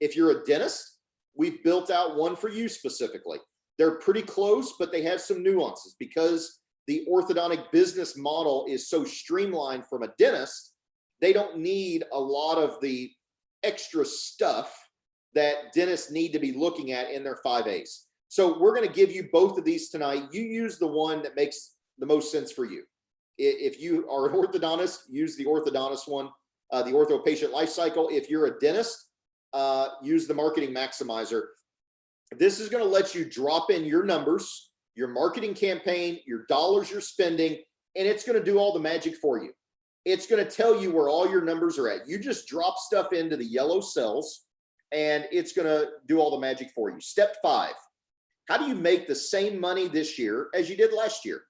If you're a dentist, we've built out one for you specifically. They're pretty close, but they have some nuances because the orthodontic business model is so streamlined from a dentist. They don't need a lot of the extra stuff that dentists need to be looking at in their 5As. So we're going to give you both of these tonight. You use the one that makes the most sense for you. If you are an orthodontist, use the orthodontist one, the ortho patient life cycle. If you're a dentist, use the marketing maximizer. This is going to let you drop in your numbers, your marketing campaign, your dollars you're spending, and it's going to do all the magic for you. It's going to tell you where all your numbers are at. You just drop stuff into the yellow cells, and it's going to do all the magic for you. Step 5, how do you make the same money this year as you did last year?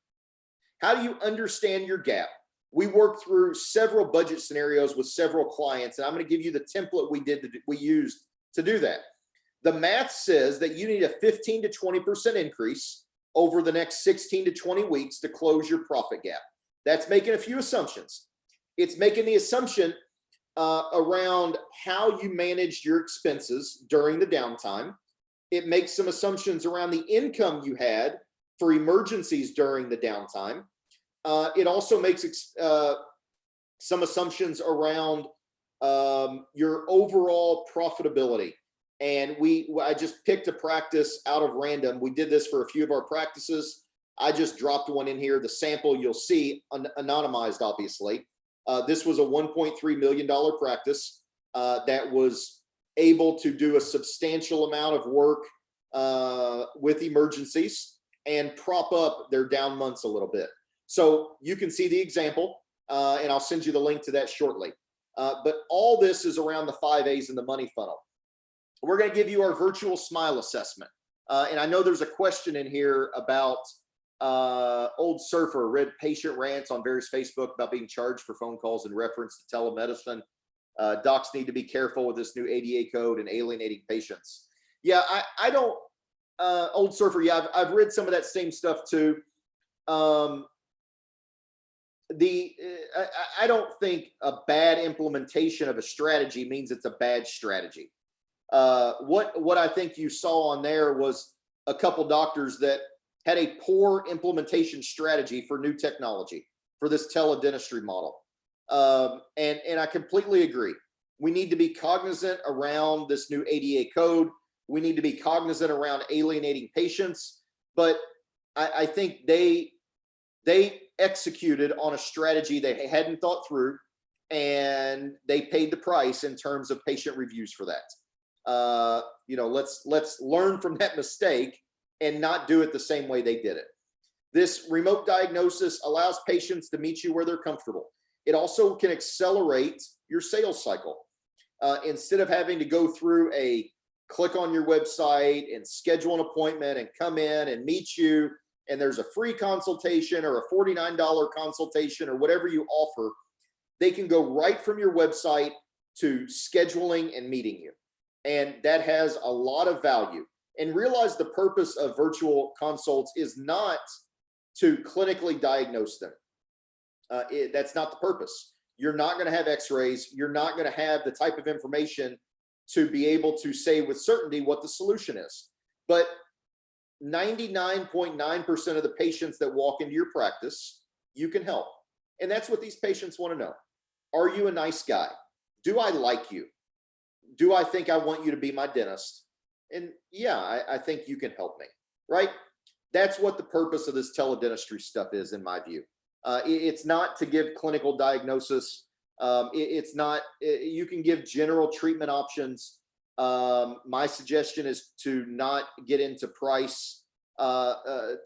How do you understand your gap? We worked through several budget scenarios with several clients, and I'm going to give you the template we used to do that. The math says that you need a 15 to 20% increase over the next 16 to 20 weeks to close your profit gap. That's making a few assumptions. It's making the assumption around how you managed your expenses during the downtime. It makes some assumptions around the income you had for emergencies during the downtime. It also makes some assumptions around your overall profitability. And I just picked a practice out of random. We did this for a few of our practices. I just dropped one in here. The sample you'll see, anonymized, obviously. This was a $1.3 million practice that was able to do a substantial amount of work with emergencies and prop up their down months a little bit. So you can see the example, and I'll send you the link to that shortly. But all this is around the 5 A's in the money funnel. We're going to give you our virtual smile assessment. And I know there's a question in here about Old Surfer read patient rants on various Facebook about being charged for phone calls in reference to telemedicine. Docs need to be careful with this new ADA code and alienating patients. Yeah, I don't, Old Surfer, yeah, I've read some of that same stuff too. I don't think a bad implementation of a strategy means it's a bad strategy. What I think you saw on there was a couple doctors that had a poor implementation strategy for new technology, for this teledentistry model. And I completely agree. We need to be cognizant around this new ADA code. We need to be cognizant around alienating patients. But I think they executed on a strategy they hadn't thought through, and they paid the price in terms of patient reviews for that. Let's learn from that mistake and not do it the same way they did it. This remote diagnosis allows patients to meet you where they're comfortable. It also can accelerate your sales cycle. Instead of having to go through a click on your website and schedule an appointment and come in and meet you, and there's a free consultation or a $49 consultation or whatever you offer, they can go right from your website to scheduling and meeting you. And that has a lot of value. And realize the purpose of virtual consults is not to clinically diagnose them. That's not the purpose. You're not going to have x-rays. You're not going to have the type of information to be able to say with certainty what the solution is. But 99.9% of the patients that walk into your practice, you can help. And that's what these patients want to know. Are you a nice guy? Do I like you? Do I think I want you to be my dentist? And yeah, I think you can help me, right? That's what the purpose of this teledentistry stuff is, in my view. It's not to give clinical diagnosis. It's not, you can give general treatment options. My suggestion is to not get into price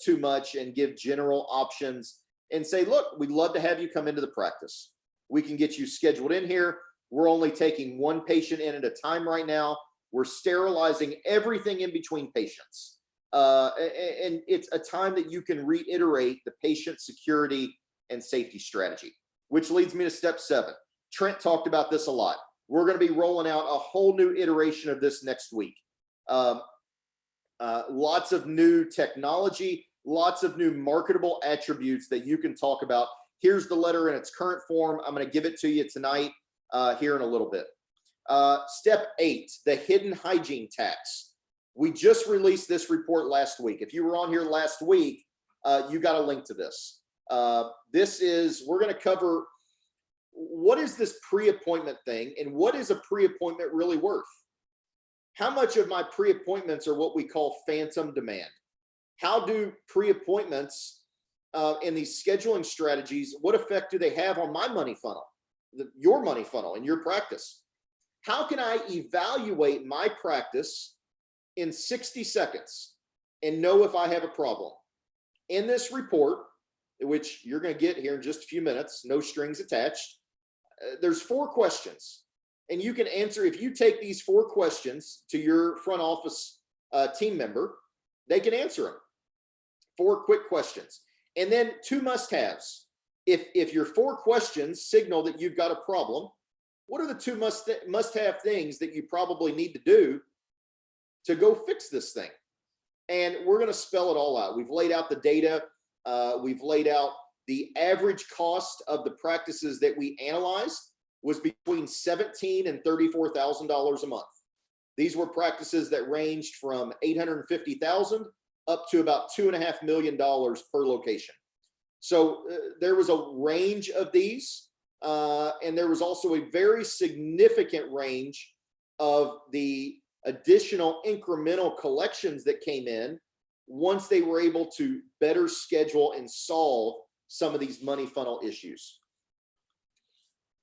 too much and give general options and say, look, we'd love to have you come into the practice. We can get you scheduled in here. We're only taking one patient in at a time right now. We're sterilizing everything in between patients. And it's a time that you can reiterate the patient security and safety strategy, which leads me to step 7. Trent talked about this a lot. We're going to be rolling out a whole new iteration of this next week. Lots of new technology, lots of new marketable attributes that you can talk about. Here's the letter in its current form. I'm going to give it to you tonight here in a little bit. Step 8, the hidden hygiene tax. We just released this report last week. If you were on here last week, you got a link to this. We're going to cover what is this pre-appointment thing and what is a pre-appointment really worth? How much of my pre-appointments are what we call phantom demand? How do pre-appointments and these scheduling strategies, what effect do they have on my money funnel, your money funnel in your practice? How can I evaluate my practice in 60 seconds and know if I have a problem? In this report, which you're going to get here in just a few minutes, no strings attached, there's 4 questions. And you can answer, if you take these 4 questions to your front office team member, they can answer them. 4 quick questions. And then 2 must-haves. If your 4 questions signal that you've got a problem, what are the 2 must-have things that you probably need to do to go fix this thing? And we're going to spell it all out. We've laid out the data. We've laid out the average cost of the practices that we analyzed was between $17,000 and $34,000 a month. These were practices that ranged from $850,000 up to about $2.5 million per location. So there was a range of these, and there was also a very significant range of the additional incremental collections that came in once they were able to better schedule and solve some of these money funnel issues.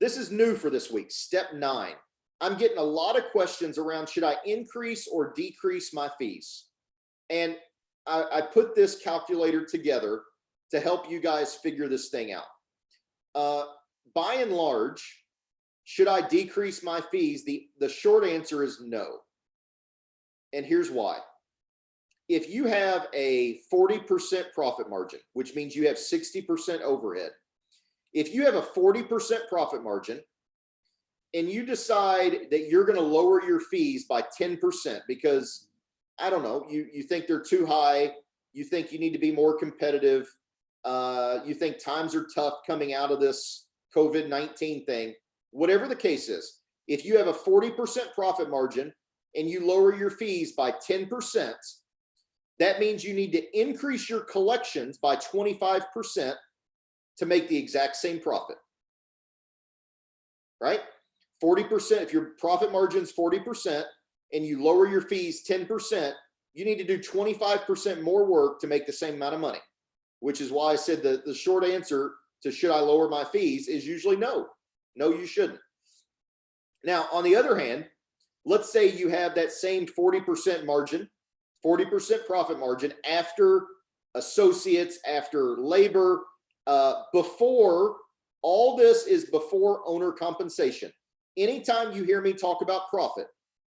this is new for this week. Step 9. I'm getting a lot of questions around, should I increase or decrease my fees? And I put this calculator together to help you guys figure this thing out. By and large, should I decrease my fees? The short answer is no. And here's why. If you have a 40% profit margin, which means you have 60% overhead, if you have a 40% profit margin and you decide that you're going to lower your fees by 10% because, I don't know, you think they're too high, you think you need to be more competitive, you think times are tough coming out of this COVID-19 thing, whatever the case is, if you have a 40% profit margin and you lower your fees by 10%, that means you need to increase your collections by 25% to make the exact same profit, right? 40%, if your profit margin is 40% and you lower your fees 10%, you need to do 25% more work to make the same amount of money, which is why I said the short answer to should I lower my fees is usually no. No, you shouldn't. Now, on the other hand, let's say you have that same 40% margin, 40% profit margin after associates, after labor, before all this is before owner compensation. Anytime you hear me talk about profit,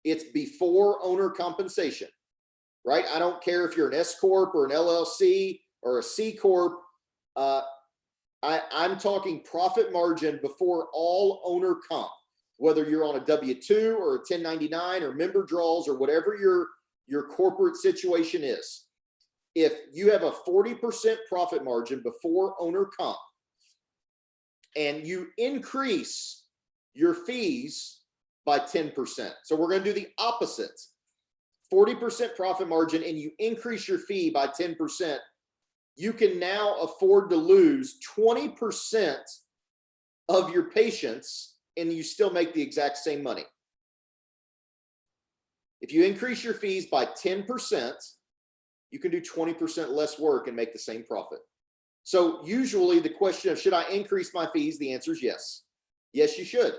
it's before owner compensation, right? I don't care if you're an S Corp or an LLC or a C Corp. I'm talking profit margin before all owner comp, whether you're on a W-2 or a 1099 or member draws or whatever your corporate situation is. If you have a 40% profit margin before owner comp and you increase your fees by 10%. So we're going to do the opposite. 40% profit margin and you increase your fee by 10%, you can now afford to lose 20% of your patients and you still make the exact same money. If you increase your fees by 10%, you can do 20% less work and make the same profit. So usually the question of should I increase my fees? The answer is yes. Yes, you should.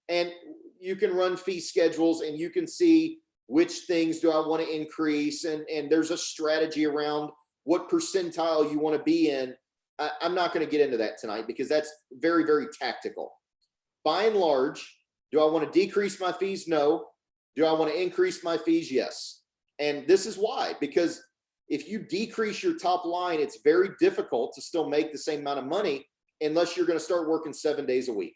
And you can run fee schedules and you can see which things do I want to increase. And there's a strategy around what percentile you want to be in. I'm not going to get into that tonight because that's very, very tactical. By and large, do I want to decrease my fees? No. Do I want to increase my fees? Yes. And this is why, because if you decrease your top line, it's very difficult to still make the same amount of money unless you're going to start working 7 days a week.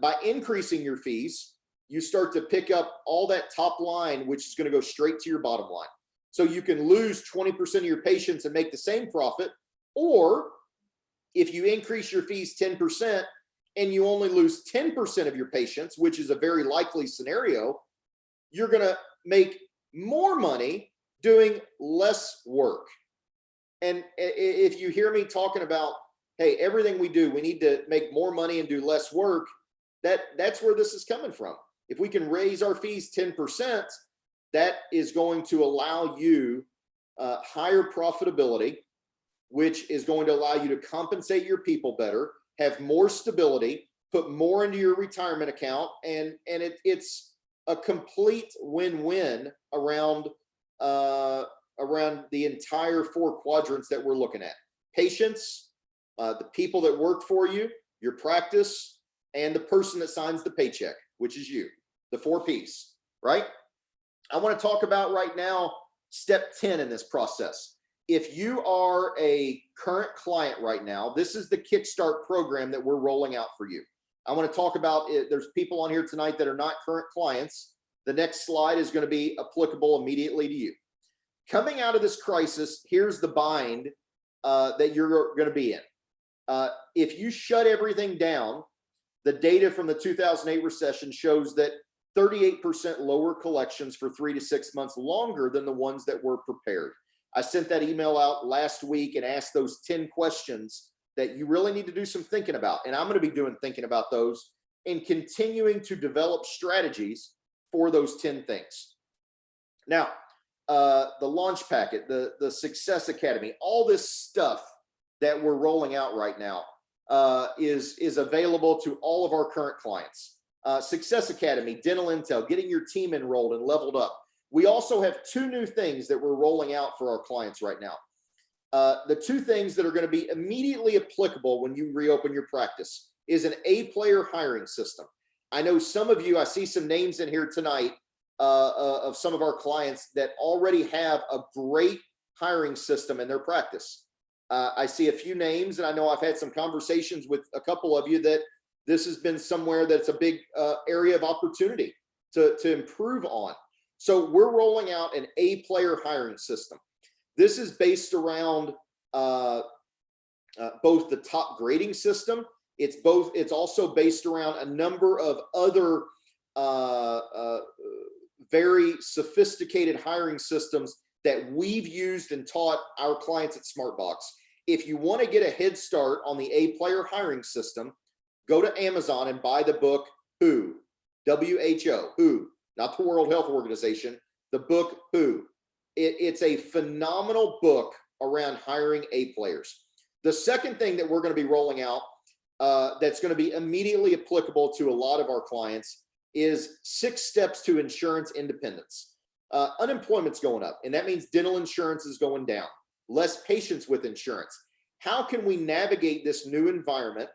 By increasing your fees, you start to pick up all that top line, which is going to go straight to your bottom line. So you can lose 20% of your patients and make the same profit. Or if you increase your fees 10% and you only lose 10% of your patients, which is a very likely scenario, you're going to make more money doing less work. And if you hear me talking about, hey, everything we do, we need to make more money and do less work, that's where this is coming from. If we can raise our fees 10%, that is going to allow you higher profitability, which is going to allow you to compensate your people better, have more stability, put more into your retirement account, and it's a complete win-win around the entire 4 quadrants that we're looking at. Patients, the people that work for you, your practice, and the person that signs the paycheck, which is you, the 4 Ps, right? I want to talk about right now, step 10 in this process. If you are a current client right now, this is the Kickstart program that we're rolling out for you. I want to talk about it. There's people on here tonight that are not current clients. The next slide is going to be applicable immediately to you. Coming out of this crisis, here's the bind that you're going to be in. If you shut everything down, the data from the 2008 recession shows that 38% lower collections for 3 to 6 months longer than the ones that were prepared. I sent that email out last week and asked those 10 questions that you really need to do some thinking about. And I'm going to be doing thinking about those and continuing to develop strategies for those 10 things. Now, the launch packet, the Success Academy, all this stuff that we're rolling out right now, is available to all of our current clients. Success Academy, Dental Intel, getting your team enrolled and leveled up. We also have 2 new things that we're rolling out for our clients right now. The 2 things that are going to be immediately applicable when you reopen your practice is an A-player hiring system. I know some of you, I see some names in here tonight of some of our clients that already have a great hiring system in their practice. I see a few names, and I know I've had some conversations with a couple of you that this has been somewhere that's a big area of opportunity to improve on. So we're rolling out an A-player hiring system. This is based around both the top grading system. It's also based around a number of other very sophisticated hiring systems that we've used and taught our clients at SmartBox. If you want to get a head start on the A-player hiring system, go to Amazon and buy the book Who, W-H-O, Who, not the World Health Organization, the book Who. It's a phenomenal book around hiring A-players. The second thing that we're going to be rolling out that's going to be immediately applicable to a lot of our clients is 6 steps to insurance independence. Unemployment's going up, and that means dental insurance is going down, less patients with insurance. How can we navigate this new environment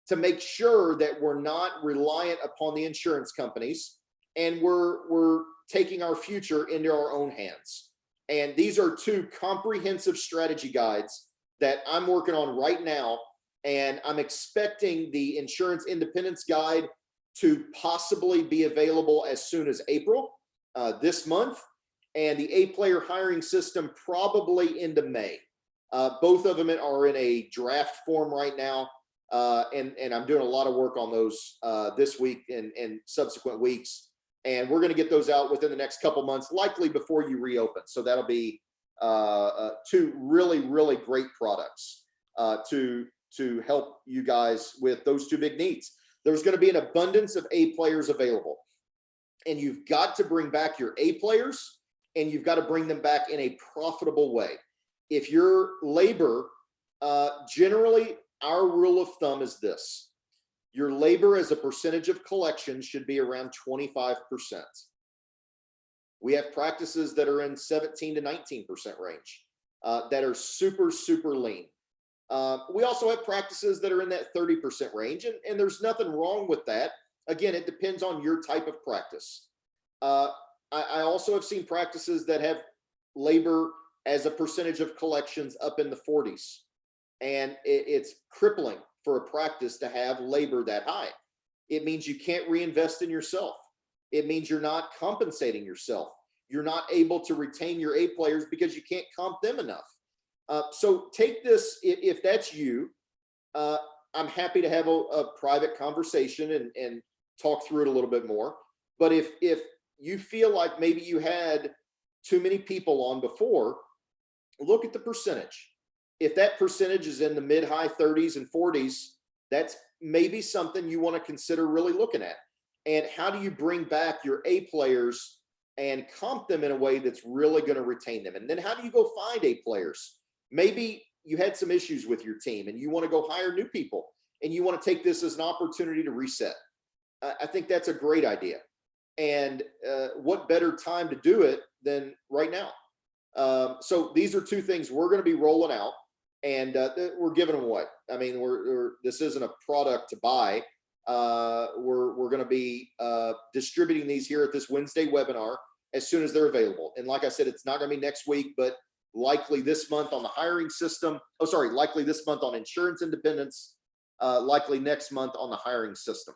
to make sure that we're not reliant upon the insurance companies and we're taking our future into our own hands? And these are 2 comprehensive strategy guides that I'm working on right now. And I'm expecting the insurance independence guide to possibly be available as soon as April this month, and the A-player hiring system probably into May. Both of them are in a draft form right now, and I'm doing a lot of work on those this week and subsequent weeks. And we're going to get those out within the next couple months, likely before you reopen. So that'll be 2 really, really great products to help you guys with those 2 big needs. There's going to be an abundance of A players available, and you've got to bring back your A players, and you've got to bring them back in a profitable way. If your labor, generally our rule of thumb is this: your labor as a percentage of collection should be around 25%. We have practices that are in 17 to 19% range that are super, super lean. We also have practices that are in that 30% range, and there's nothing wrong with that. Again, it depends on your type of practice. I also have seen practices that have labor as a percentage of collections up in the 40s, and it's crippling for a practice to have labor that high. It means you can't reinvest in yourself. It means you're not compensating yourself. You're not able to retain your A players because you can't comp them enough. So take this, if that's you, I'm happy to have a private conversation and talk through it a little bit more. But if you feel like maybe you had too many people on before, look at the percentage. If that percentage is in the mid-high 30s and 40s, that's maybe something you want to consider really looking at. And how do you bring back your A players and comp them in a way that's really going to retain them? And then how do you go find A players? Maybe you had some issues with your team and you want to go hire new people, and you want to take this as an opportunity to reset. I think that's a great idea. And what better time to do it than right now? So these are 2 things we're going to be rolling out, and we're giving them away. I mean, this isn't a product to buy. We're going to be distributing these here at this Wednesday webinar as soon as they're available. And like I said, it's not going to be next week, but likely this month on the hiring system. Oh, sorry, likely this month on insurance independence, likely next month on the hiring system.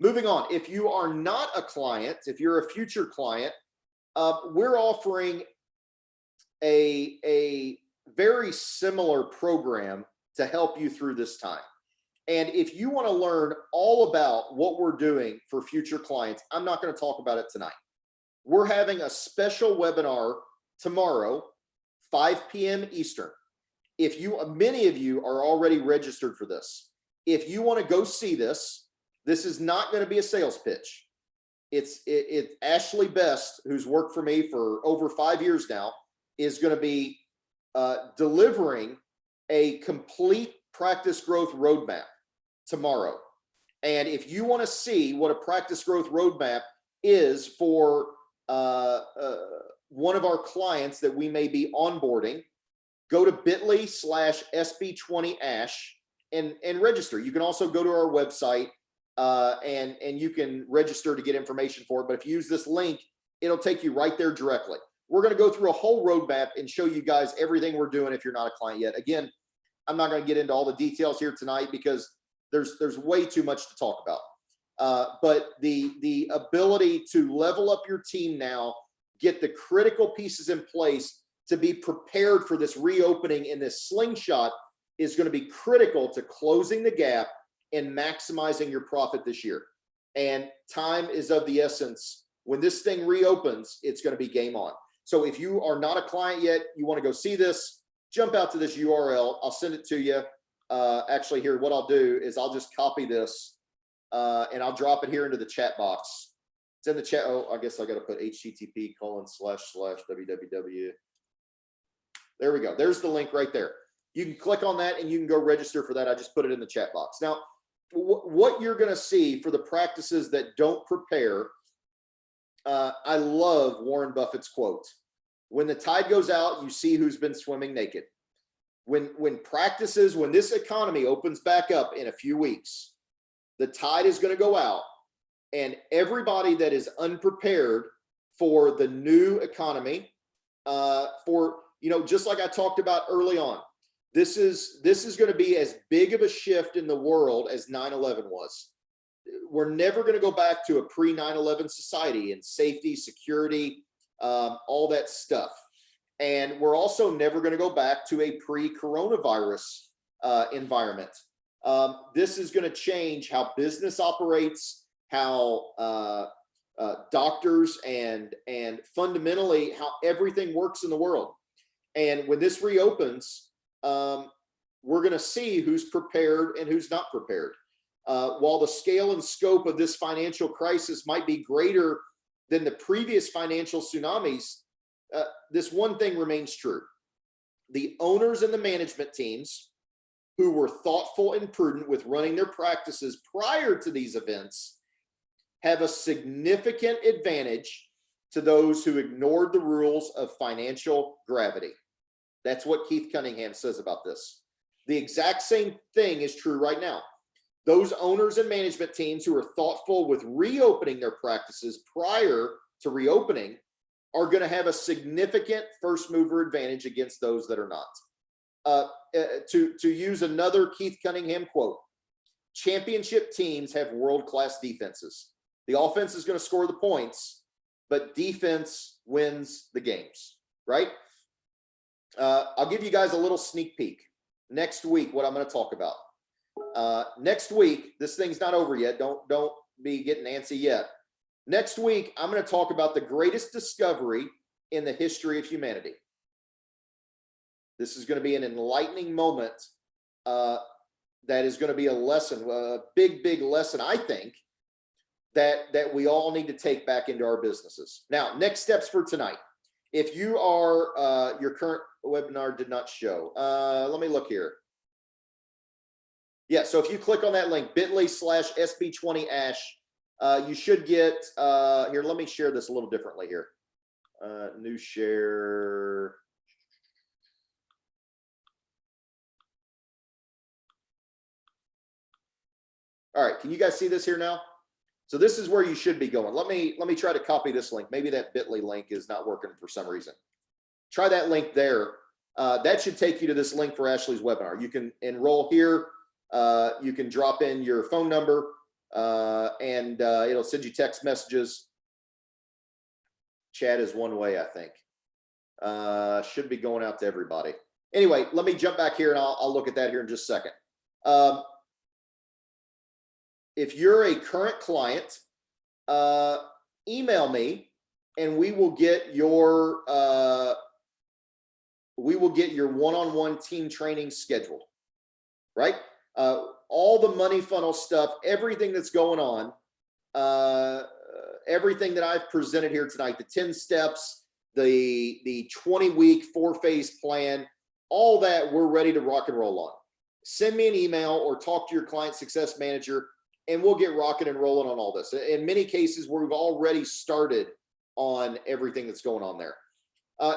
Moving on, if you are not a client, if you're a future client, we're offering a very similar program to help you through this time. And if you want to learn all about what we're doing for future clients, I'm not going to talk about it tonight. We're having a special webinar tomorrow, 5 p.m. Eastern. Many of you are already registered for this. If you want to go see this, this is not going to be a sales pitch. It's Ashley Best, who's worked for me for over 5 years now, is going to be delivering a complete practice growth roadmap tomorrow. And if you want to see what a practice growth roadmap is for one of our clients that we may be onboarding, go to bit.ly/SB20Ash and register. You can also go to our website and you can register to get information for it. But if you use this link, it'll take you right there directly. We're going to go through a whole roadmap and show you guys everything we're doing if you're not a client yet. Again, I'm not going to get into all the details here tonight because there's way too much to talk about. But the ability to level up your team now, get the critical pieces in place to be prepared for this reopening in this slingshot is going to be critical to closing the gap and maximizing your profit this year. And time is of the essence. When this thing reopens, it's going to be game on. So if you are not a client yet, you want to go see this, jump out to this URL. I'll send it to you. Actually, here, what I'll do is I'll just copy this and I'll drop it here into the chat box. It's in the chat. Oh, I guess I got to put http://www. There we go. There's the link right there. You can click on that and you can go register for that. I just put it in the chat box. Now, what you're going to see for the practices that don't prepare, I love Warren Buffett's quote. When the tide goes out, you see who's been swimming naked. When this economy opens back up in a few weeks, the tide is going to go out, and everybody that is unprepared for the new economy, just like I talked about early on, this is going to be as big of a shift in the world as 9/11 was. We're never going to go back to a pre-9/11 society and safety, security, all that stuff. And we're also never going to go back to a pre-coronavirus environment. This is going to change how business operates, how doctors and fundamentally how everything works in the world. And when this reopens, we're going to see who's prepared and who's not prepared. While the scale and scope of this financial crisis might be greater than the previous financial tsunamis, this one thing remains true. The owners and the management teams who were thoughtful and prudent with running their practices prior to these events have a significant advantage to those who ignored the rules of financial gravity. That's what Keith Cunningham says about this. The exact same thing is true right now. Those owners and management teams who are thoughtful with reopening their practices prior to reopening are going to have a significant first mover advantage against those that are not. To use another Keith Cunningham quote, championship teams have world-class defenses. The offense is going to score the points, but defense wins the games, right? I'll give you guys a little sneak peek. Next week, what I'm going to talk about. Next week, this thing's not over yet. Don't be getting antsy yet. Next week, I'm going to talk about the greatest discovery in the history of humanity. This is going to be an enlightening moment that is going to be a lesson, a big, big lesson, I think, that we all need to take back into our businesses. Now, next steps for tonight. If you are, your current webinar did not show. Let me look here. Yeah, so if you click on that link, bit.ly/SB20Ash, you should get, here, let me share this a little differently here. New share. All right, can you guys see this here now? So this is where you should be going. Let me try to copy this link. Maybe that bit.ly link is not working for some reason. Try that link there. That should take you to this link for Ashley's webinar. You can enroll here. You can drop in your phone number and it'll send you text messages. Chat is one way, I think. Should be going out to everybody. Anyway, let me jump back here and I'll look at that here in just a second. If you're a current client, email me and we will get your one-on-one team training scheduled, right? All the money funnel stuff, everything that's going on, everything that I've presented here tonight, the 10 steps, the 20-week 4-phase plan, all that we're ready to rock and roll on. send me an email or talk to your client success manager, and we'll get rocking and rolling on all this. In many cases, we've already started on everything that's going on there.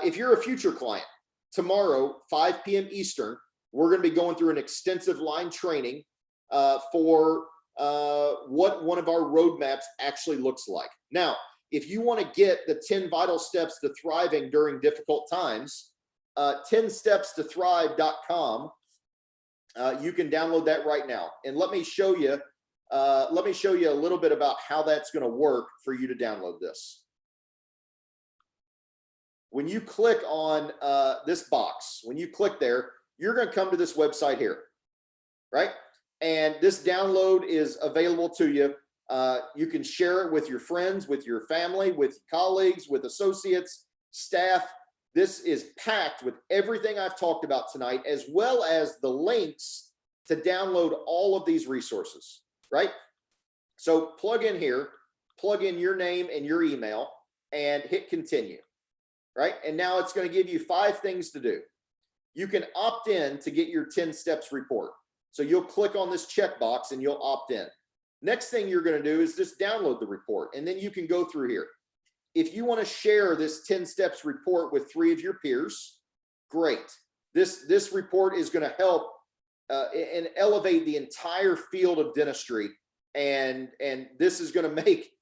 If you're a future client, tomorrow, 5 p.m. Eastern, we're going to be going through an extensive line training for what one of our roadmaps actually looks like. Now, if you want to get the 10 vital steps to thriving during difficult times, 10stepstothrive.com, you can download that right now. And let me show you a little bit about how that's going to work for you to download this. When you click on this box, when you click there, you're going to come to this website here, right? And this download is available to you. You can share it with your friends, with your family, with colleagues, with associates, staff. This is packed with everything I've talked about tonight, as well as the links to download all of these resources, right? So plug in here, plug in your name and your email, and hit continue, right? And now it's going to give you 5 things to do. You can opt in to get your 10 steps report. So you'll click on this checkbox and you'll opt in. Next thing you're going to do is just download the report, and then you can go through here. If you want to share this 10 steps report with 3 of your peers, great. This report is going to help and elevate the entire field of dentistry, and this is going to make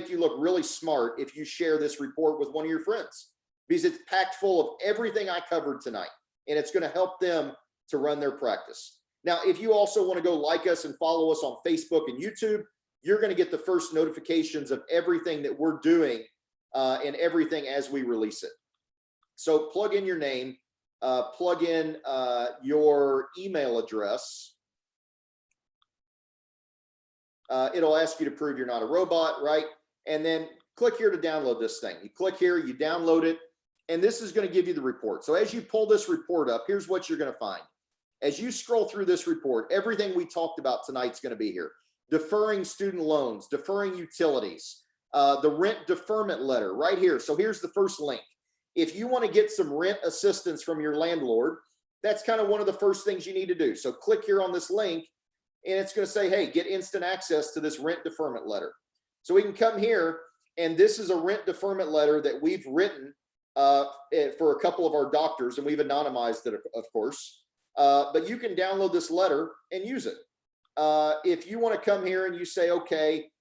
you look really smart if you share this report with one of your friends, because it's packed full of everything I covered tonight, and it's going to help them to run their practice. Now, if you also want to go like us and follow us on Facebook and YouTube, you're going to get the first notifications of everything that we're doing and everything as we release it. So plug in your name, plug in your email address. It'll ask you to prove you're not a robot, right? And then click here to download this thing. You click here, you download it, and this is going to give you the report. So as you pull this report up, here's what you're going to find. As you scroll through this report, everything we talked about tonight is going to be here. Deferring student loans, deferring utilities, the rent deferment letter right here. So here's the first link. If you want to get some rent assistance from your landlord, that's kind of one of the first things you need to do. So click here on this link, and it's going to say, hey, get instant access to this rent deferment letter. So we can come here, and this is a rent deferment letter that we've written for a couple of our doctors, and we've anonymized it, of course. But you can download this letter and use it. If you want to come here and you say, okay,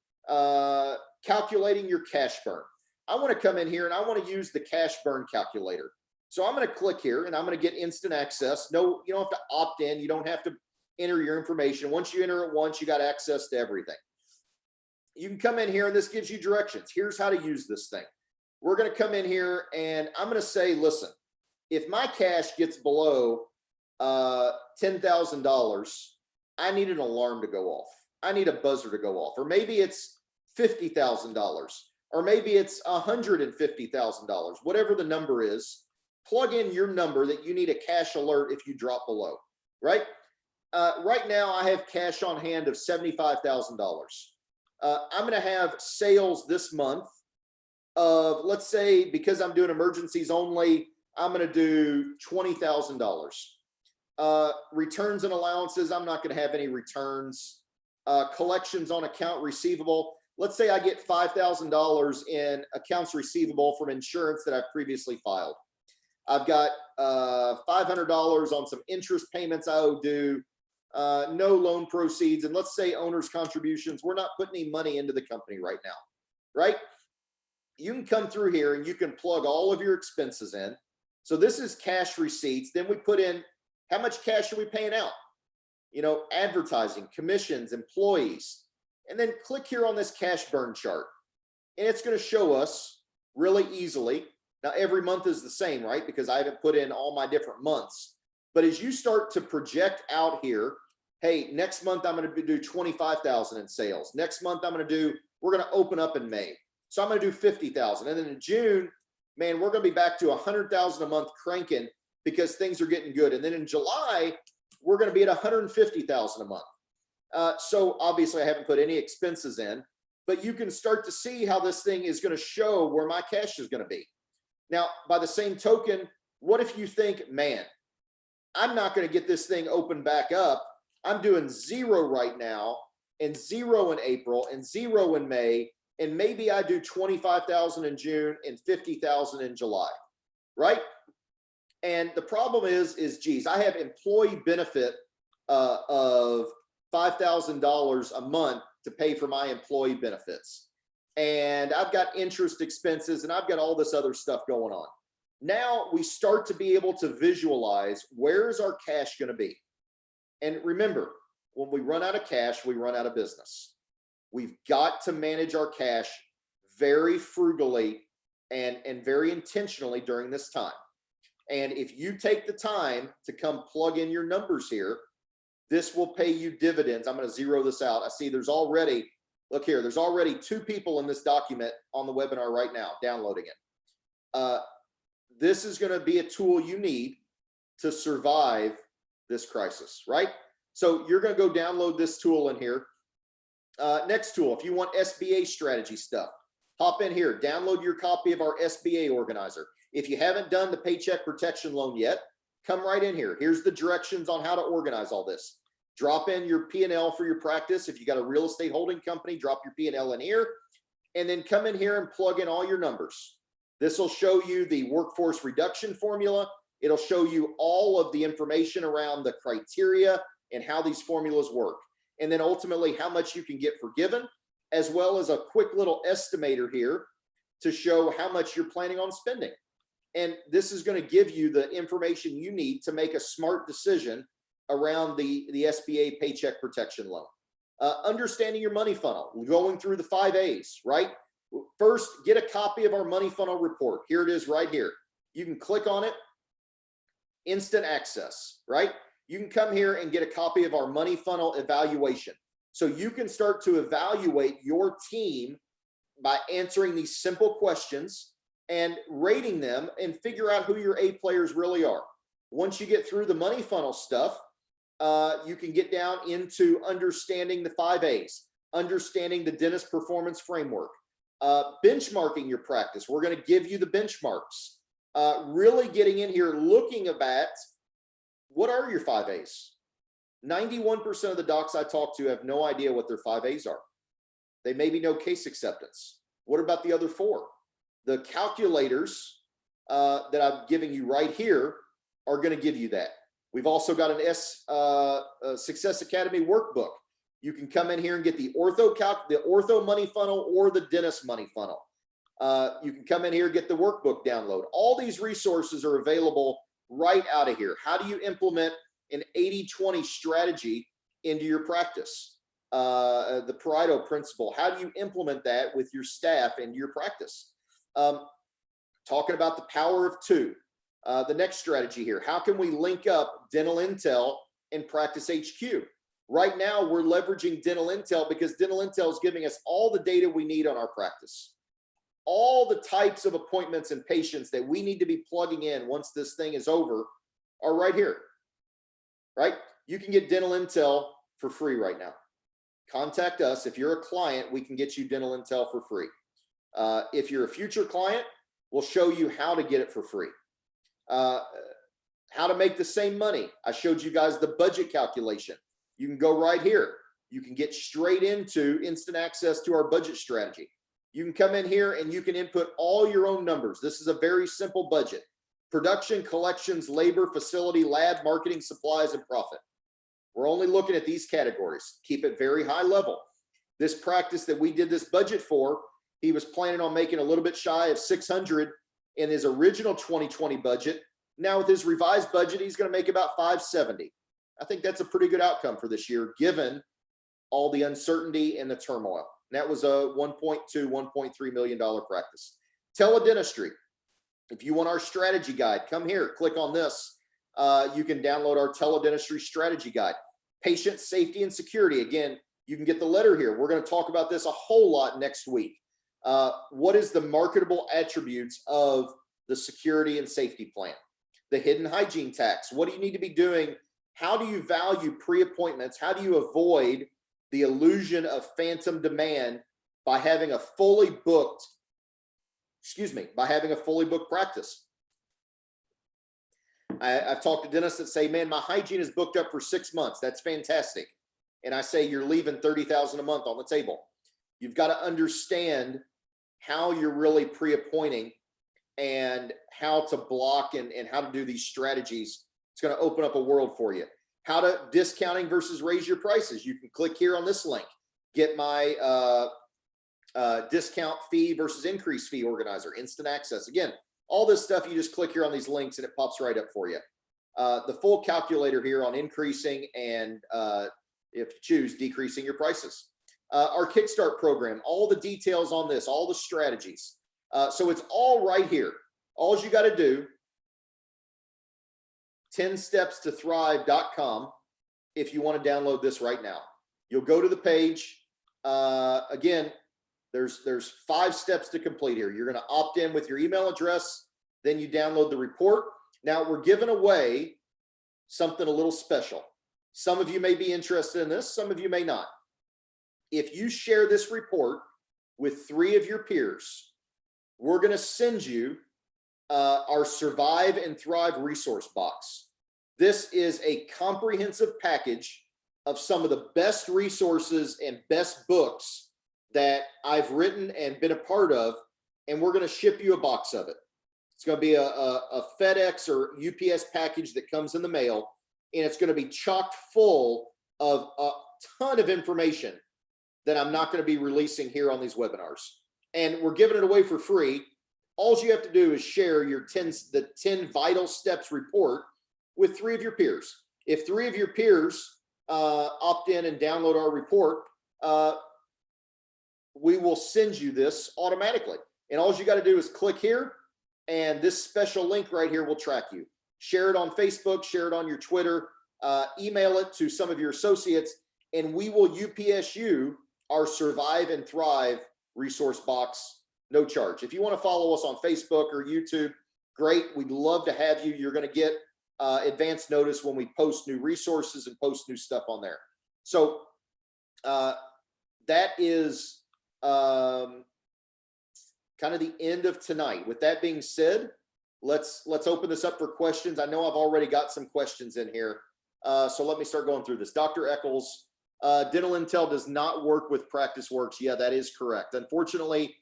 calculating your cash burn. I want to come in here and I want to use the cash burn calculator. So I'm going to click here and I'm going to get instant access. No, you don't have to opt in. You don't have to enter your information. Once you enter it once, you got access to everything. You can come in here and this gives you directions. Here's how to use this thing. We're going to come in here and I'm going to say, listen, if my cash gets below $10,000, I need an alarm to go off. I need a buzzer to go off. Or maybe it's $50,000, or maybe it's $150,000, whatever the number is. Plug in your number that you need a cash alert if you drop below, right? Right now, I have cash on hand of $75,000. I'm going to have sales this month of, let's say, because I'm doing emergencies only, I'm going to do $20,000. Returns and allowances, I'm not going to have any returns. Collections on account receivable. Let's say I get $5,000 in accounts receivable from insurance that I've previously filed. I've got $500 on some interest payments I owe due, no loan proceeds, and let's say owner's contributions. We're not putting any money into the company right now, right? You can come through here and you can plug all of your expenses in. So this is cash receipts. Then we put in how much cash are we paying out? You know, advertising, commissions, employees, and then click here on this cash burn chart. And it's going to show us really easily. Now, every month is the same, right? Because I haven't put in all my different months. But as you start to project out here, hey, next month I'm going to do 25,000 in sales. Next month we're going to open up in May. So I'm going to do 50,000. And then in June, man, we're going to be back to 100,000 a month cranking because things are getting good. And then in July, we're going to be at 150,000 a month. So obviously I haven't put any expenses in, but you can start to see how this thing is going to show where my cash is going to be. Now, by the same token, what if you think, man, I'm not going to get this thing open back up. I'm doing 0 right now, and 0 in April, and 0 in May, and maybe I do 25,000 in June and 50,000 in July, right? And the problem is geez, I have employee benefit of $5,000 a month to pay for my employee benefits, and I've got interest expenses, and I've got all this other stuff going on. Now we start to be able to visualize, where's our cash going to be? And remember, when we run out of cash, we run out of business. We've got to manage our cash very frugally and very intentionally during this time. And if you take the time to come plug in your numbers here, this will pay you dividends. I'm going to zero this out. I see there's already, look here, there's already 2 people in this document on the webinar right now downloading it. This is going to be a tool you need to survive this crisis, right? So you're going to go download this tool in here. Next tool, if you want SBA strategy stuff, hop in here, download your copy of our SBA organizer. If you haven't done the Paycheck Protection Loan yet, come right in here. Here's the directions on how to organize all this. Drop in your P&L for your practice. If you got a real estate holding company, drop your P&L in here, and then come in here and plug in all your numbers. This will show you the workforce reduction formula. It'll show you all of the information around the criteria and how these formulas work. And then ultimately how much you can get forgiven, as well as a quick little estimator here to show how much you're planning on spending. And this is going to give you the information you need to make a smart decision around the SBA Paycheck Protection Loan. Understanding your money funnel, going through the 5 A's, right? First, get a copy of our money funnel report. Here it is right here. You can click on it, instant access, right? You can come here and get a copy of our money funnel evaluation. So you can start to evaluate your team by answering these simple questions and rating them and figure out who your A players really are. Once you get through the money funnel stuff, you can get down into understanding the 5 A's, understanding the dentist performance framework, benchmarking your practice. We're going to give you the benchmarks, really getting in here, looking at what are your 5 A's. 91% of the docs I talk to have no idea what their 5 A's are. They maybe know case acceptance. What about the other 4? The calculators that I'm giving you right here are going to give you that. We've also got an Success Academy workbook. You can come in here and get the ortho money funnel or the dentist money funnel. You can come in here and get the workbook download. All these resources are available right out of here. How do you implement an 80-20 strategy into your practice? The Pareto principle. How do you implement that with your staff and your practice? Talking about the power of 2. The next strategy here. How can we link up Dental Intel and Practice HQ? Right now, we're leveraging Dental Intel because Dental Intel is giving us all the data we need on our practice. All the types of appointments and patients that we need to be plugging in once this thing is over are right here, right? You can get Dental Intel for free right now. Contact us. If you're a client, we can get you Dental Intel for free. If you're a future client, we'll show you how to get it for free. How to make the same money. I showed you guys the budget calculation. You can go right here. You can get straight into instant access to our budget strategy. You can come in here and you can input all your own numbers. This is a very simple budget. Production, collections, labor, facility, lab, marketing, supplies, and profit. We're only looking at these categories. Keep it very high level. This practice that we did this budget for, he was planning on making a little bit shy of 600 in his original 2020 budget. Now with his revised budget, he's going to make about 570. I think that's a pretty good outcome for this year, given all the uncertainty and the turmoil. And that was a $1.2, $1.3 million practice. Teledentistry. If you want our strategy guide, come here, click on this. You can download our teledentistry strategy guide. Patient safety and security. Again, you can get the letter here. We're going to talk about this a whole lot next week. What is the marketable attributes of the security and safety plan? The hidden hygiene tax. What do you need to be doing? How do you value pre-appointments? How do you avoid the illusion of phantom demand by having a fully booked, practice? I've talked to dentists that say, man, my hygiene is booked up for 6 months. That's fantastic. And I say, you're leaving $30,000 a month on the table. You've got to understand how you're really pre-appointing and how to block and how to do these strategies. It's going to open up a world for you. How to discounting versus raise your prices. You can click here on this link. Get my discount fee versus increase fee organizer, instant access. Again, all this stuff, you just click here on these links and it pops right up for you. The full calculator here on increasing and if you choose, decreasing your prices. Our Kickstart program, all the details on this, all the strategies. So it's all right here. All you got to do, 10stepstothrive.com, if you want to download this right now. You'll go to the page. Again, there's 5 steps to complete here. You're going to opt in with your email address, then you download the report. Now we're giving away something a little special. Some of you may be interested in this, some of you may not. If you share this report with 3 of your peers, we're going to send you our Survive and Thrive resource box. This is a comprehensive package of some of the best resources and best books that I've written and been a part of, and we're going to ship you a box of it. It's going to be a FedEx or UPS package that comes in the mail, and it's going to be chocked full of a ton of information that I'm not going to be releasing here on these webinars. And we're giving it away for free. All you have to do is share the 10 vital steps report with 3 of your peers. If 3 of your peers opt in and download our report, we will send you this automatically. And all you got to do is click here, and this special link right here will track you. Share it on Facebook, share it on your Twitter, email it to some of your associates, and we will UPS you our Survive and Thrive resource box, no charge. If you want to follow us on Facebook or YouTube, great. We'd love to have you. You're going to get advance notice when we post new resources and post new stuff on there. So that is kind of the end of tonight. With that being said, let's open this up for questions. I know I've already got some questions in here. So let me start going through this. Dr. Eccles, Dental Intel does not work with PracticeWorks. Yeah, that is correct. Unfortunately,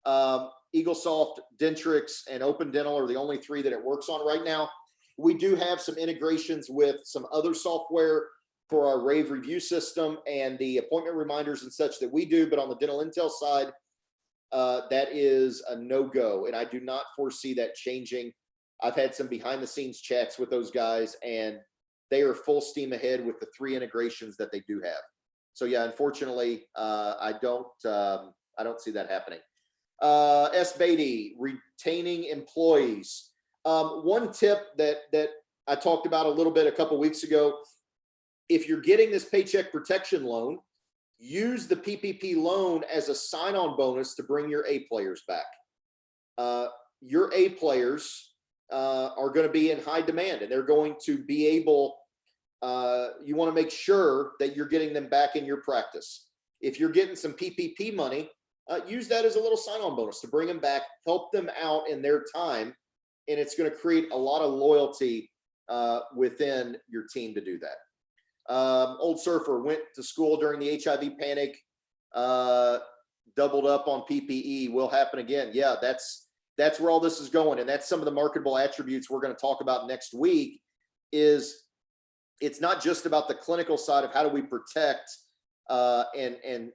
EagleSoft, Dentrix, and Open Dental are the only 3 that it works on right now. We do have some integrations with some other software for our rave review system and the appointment reminders and such that we do, but on the Dental Intel side, that is a no-go, and I do not foresee that changing. I've had some behind-the-scenes chats with those guys, and they are full steam ahead with the 3 integrations that they do have. So yeah, unfortunately, I don't see that happening. S. Beatty, retaining employees. One tip that I talked about a little bit a couple weeks ago, if you're getting this paycheck protection loan, use the PPP loan as a sign-on bonus to bring your A players back. Your A players are going to be in high demand, and they're going to be able, you want to make sure that you're getting them back in your practice. If you're getting some PPP money, use that as a little sign-on bonus to bring them back, help them out in their time, and it's going to create a lot of loyalty within your team to do that. Old Surfer went to school during the HIV panic, doubled up on PPE, will happen again. Yeah, that's where all this is going, and that's some of the marketable attributes we're going to talk about next week. Is it's not just about the clinical side of how do we protect and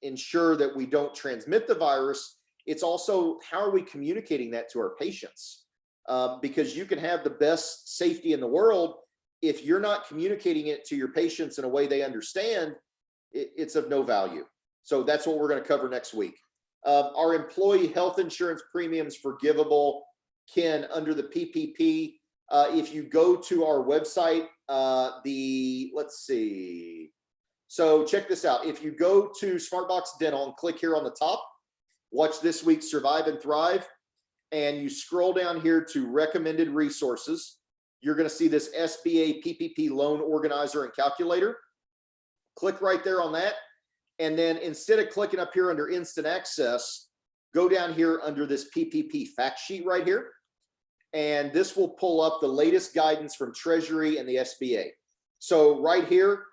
ensure that we don't transmit the virus. It's also how are we communicating that to our patients, because you can have the best safety in the world. If you're not communicating it to your patients in a way they understand, it's of no value. So that's what we're going to cover next week. Our employee health insurance premiums forgivable, Ken, under the PPP. If you go to our website, let's see. So check this out. If you go to SmartBox Dental and click here on the top, watch this week's Survive and Thrive, and you scroll down here to recommended resources, you're going to see this SBA PPP loan organizer and calculator. Click right there on that. And then instead of clicking up here under instant access, go down here under this PPP fact sheet right here. and this will pull up the latest guidance from Treasury and the SBA. So right here,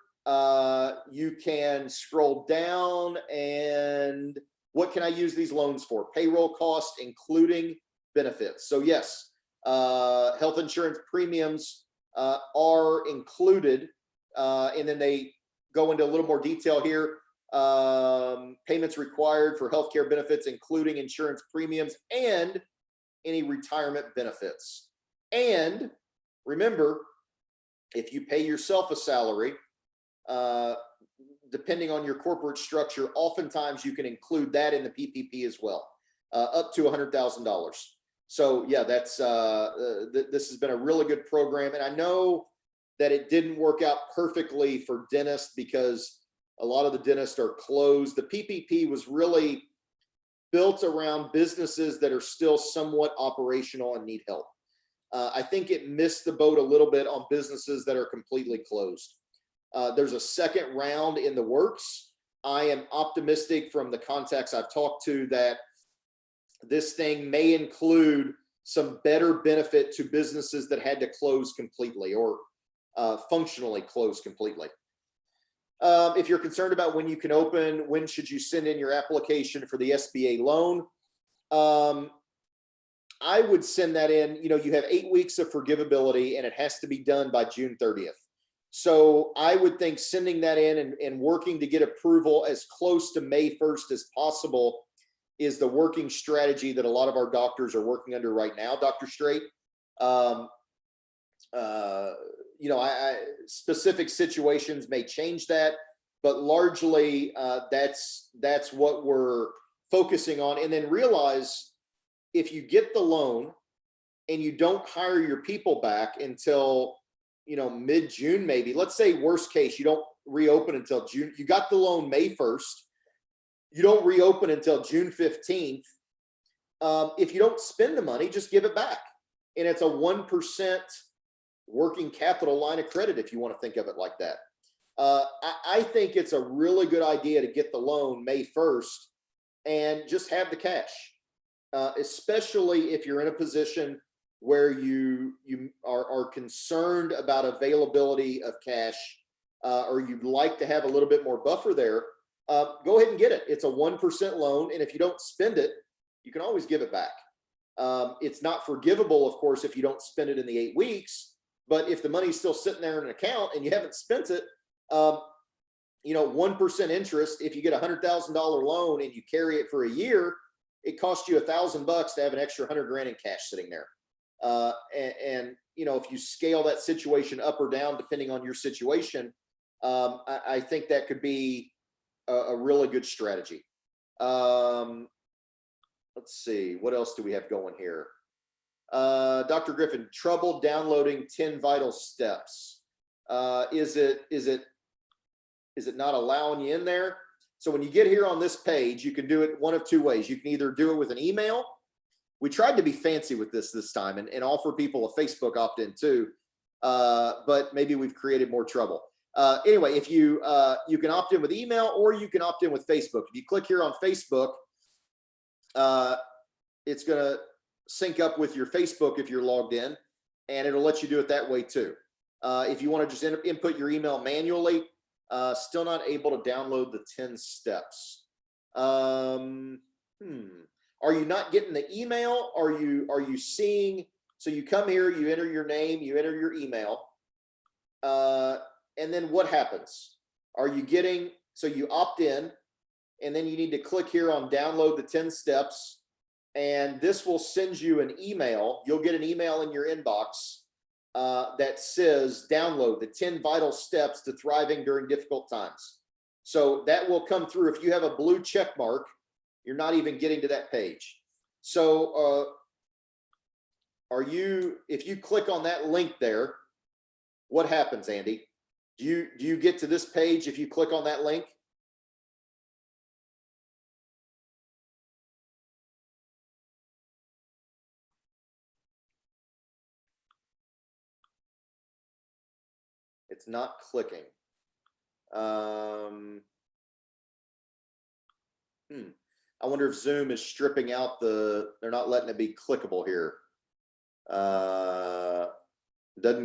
you can scroll down, and what can I use these loans for? Payroll costs, including benefits. So yes, health insurance premiums are included, and then they go into a little more detail here. Payments required for healthcare benefits, including insurance premiums and any retirement benefits. And remember, if you pay yourself a salary, depending on your corporate structure, oftentimes you can include that in the PPP as well, up to $100,000. So yeah, that's this has been a really good program, and I know that it didn't work out perfectly for dentists because a lot of the dentists are closed. The PPP was really built around businesses that are still somewhat operational and need help. I think it missed the boat a little bit on businesses that are completely closed. There's a second round in the works. I am optimistic from the contacts I've talked to that this thing may include some better benefit to businesses that had to close completely or functionally close completely. If you're concerned about when you can open, when should you send in your application for the SBA loan? I would send that in. You know, you have 8 weeks of forgivability, and it has to be done by June 30th. So I would think sending that in and working to get approval as close to May 1st as possible is the working strategy that a lot of our doctors are working under right now, Dr. Straight. You know, specific situations may change that, but largely that's what we're focusing on. And then realize if you get the loan and you don't hire your people back until, you know, mid-June, maybe, let's say worst case, you don't reopen until June. You got the loan May 1st. You don't reopen until June 15th. If you don't spend the money, just give it back. And it's a 1% working capital line of credit, if you want to think of it like that. I think it's a really good idea to get the loan May 1st and just have the cash, especially if you're in a position where you are concerned about availability of cash, or you'd like to have a little bit more buffer there. Go ahead and get it. It's a 1% loan, and if you don't spend it, you can always give it back. It's not forgivable, of course, if you don't spend it in the 8 weeks. But if the money's still sitting there in an account and you haven't spent it, you know, 1% interest, if you get a $100,000 loan and you carry it for a year, it costs you $1,000 to have an extra 100 grand in cash sitting there. And you know, if you scale that situation up or down, depending on your situation, I think that could be a really good strategy. Let's see, what else do we have going here? Dr. Griffin, trouble downloading 10 vital steps. Is it not allowing you in there? So when you get here on this page, you can do it one of two ways. You can either do it with an email. We tried to be fancy with this time and offer people a Facebook opt-in too, but maybe we've created more trouble. Anyway, if you can opt in with email, or you can opt in with Facebook. If you click here on Facebook, it's going to sync up with your Facebook if you're logged in, and it'll let you do it that way too. If you want to just input your email manually, still not able to download the 10 steps. Are you not getting the email? Are you seeing, so you come here, you enter your name, you enter your email, and then what happens? Are you getting, so you opt in, and then you need to click here on download the 10 steps, and this will send you an email. You'll get an email in your inbox that says download the 10 vital steps to thriving during difficult times. So that will come through. If you have a blue check mark, you're not even getting to that page. So if you click on that link there, what happens, Andy? Do you get to this page if you click on that link? It's not clicking. I wonder if Zoom is stripping out they're not letting it be clickable here. Doesn't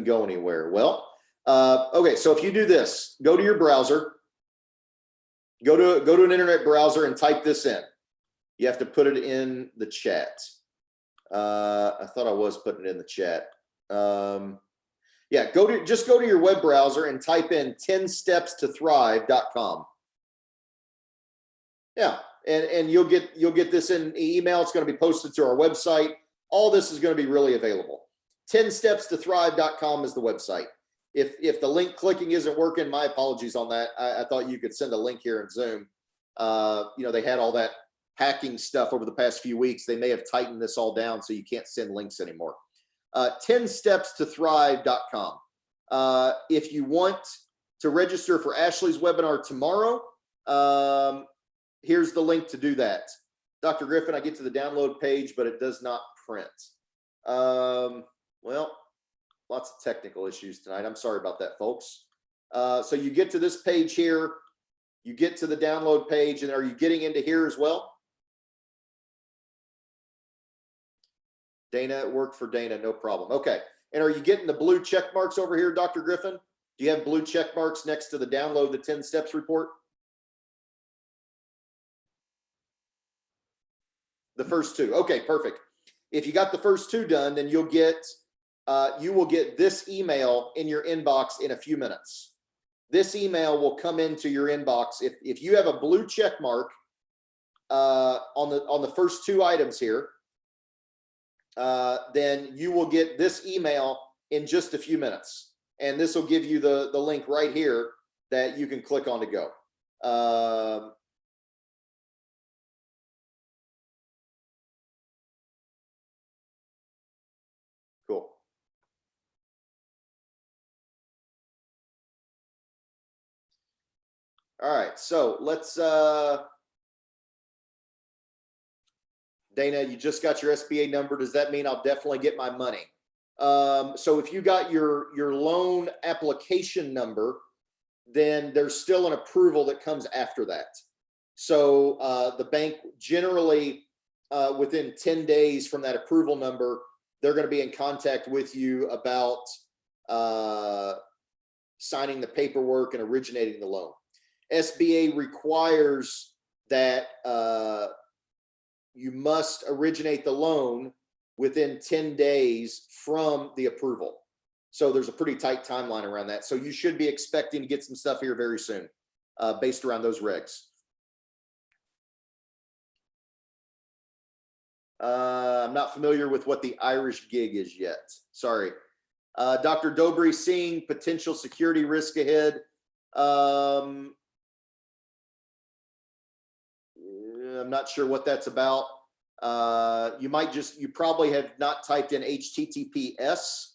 go anywhere. Well, okay, so if you do this, go to your browser, go to an internet browser and type this in. You have to put it in the chat. I thought I was putting it in the chat. Yeah, just go to your web browser and type in 10stepstothrive.com. Yeah, and you'll get this in email. It's going to be posted to our website. All this is going to be really available. 10stepstothrive.com is the website. If the link clicking isn't working, my apologies on that. I thought you could send a link here in Zoom. You know, they had all that hacking stuff over the past few weeks. They may have tightened this all down so you can't send links anymore. 10stepstothrive.com. If you want to register for Ashley's webinar tomorrow, here's the link to do that. Dr. Griffin, I get to the download page, but it does not print. Well, lots of technical issues tonight. I'm sorry about that, folks. So you get to this page here, you get to the download page, and are you getting into here as well? Dana, it worked for Dana, no problem. Okay, and are you getting the blue check marks over here, Dr. Griffin? Do you have blue check marks next to the download the 10 steps report? The first two. Okay, perfect. If you got the first two done, then you will get this email in your inbox in a few minutes. This email will come into your inbox. If you have a blue check mark on the first two items here, then you will get this email in just a few minutes. And this will give you the link right here that you can click on to go. Cool. All right, so let's, Dana, you just got your SBA number. Does that mean I'll definitely get my money? So if you got your loan application number, then there's still an approval that comes after that. So the bank generally, within 10 days from that approval number, they're going to be in contact with you about signing the paperwork and originating the loan. SBA requires that you must originate the loan within 10 days from the approval. So there's a pretty tight timeline around that. So you should be expecting to get some stuff here very soon based around those regs. I'm not familiar with what the Irish gig is yet. Sorry. Dr. Dobry, seeing potential security risk ahead. I'm not sure what that's about. You probably have not typed in HTTPS,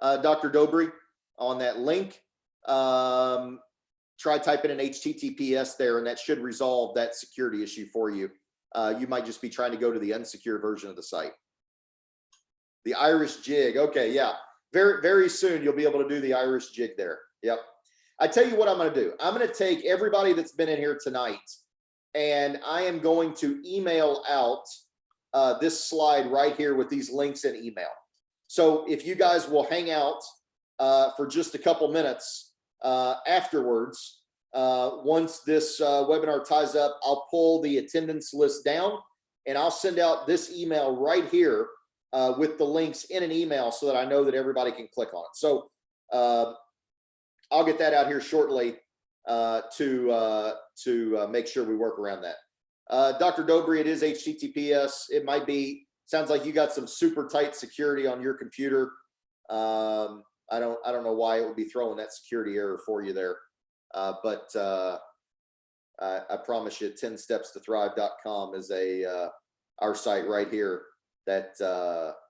Dr. Dobry, on that link. Try typing in HTTPS there, and that should resolve that security issue for you. You might just be trying to go to the unsecure version of the site. The Irish jig. Okay, yeah. Very, very soon you'll be able to do the Irish jig there. Yep. I tell you what I'm going to do. I'm going to take everybody that's been in here tonight, and I am going to email out this slide right here with these links in email. So if you guys will hang out for just a couple minutes afterwards, once this webinar ties up, I'll pull the attendance list down, and I'll send out this email right here with the links in an email so that I know that everybody can click on it. So I'll get that out here shortly to make sure we work around that. Dr. Dobry, it is HTTPS. It might be, sounds like you got some super tight security on your computer. I don't know why it would be throwing that security error for you there. But I promise you 10stepstothrive.com is our site right here that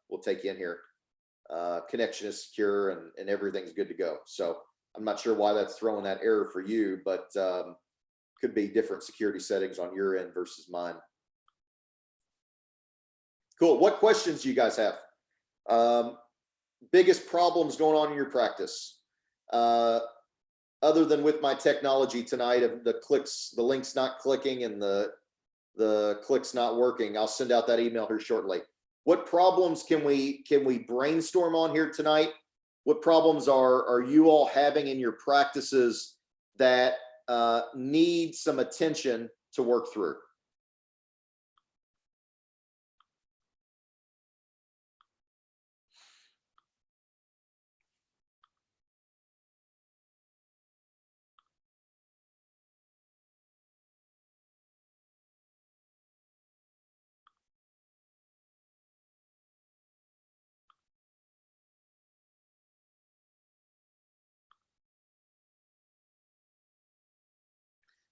will take you in here. Connection is secure and everything's good to go. So I'm not sure why that's throwing that error for you, but could be different security settings on your end versus mine. Cool. What questions do you guys have? Biggest problems going on in your practice? Other than with my technology tonight of the links not clicking and the clicks not working. I'll send out that email here shortly. what problems can we brainstorm on here tonight? What problems are you all having in your practices that need some attention to work through?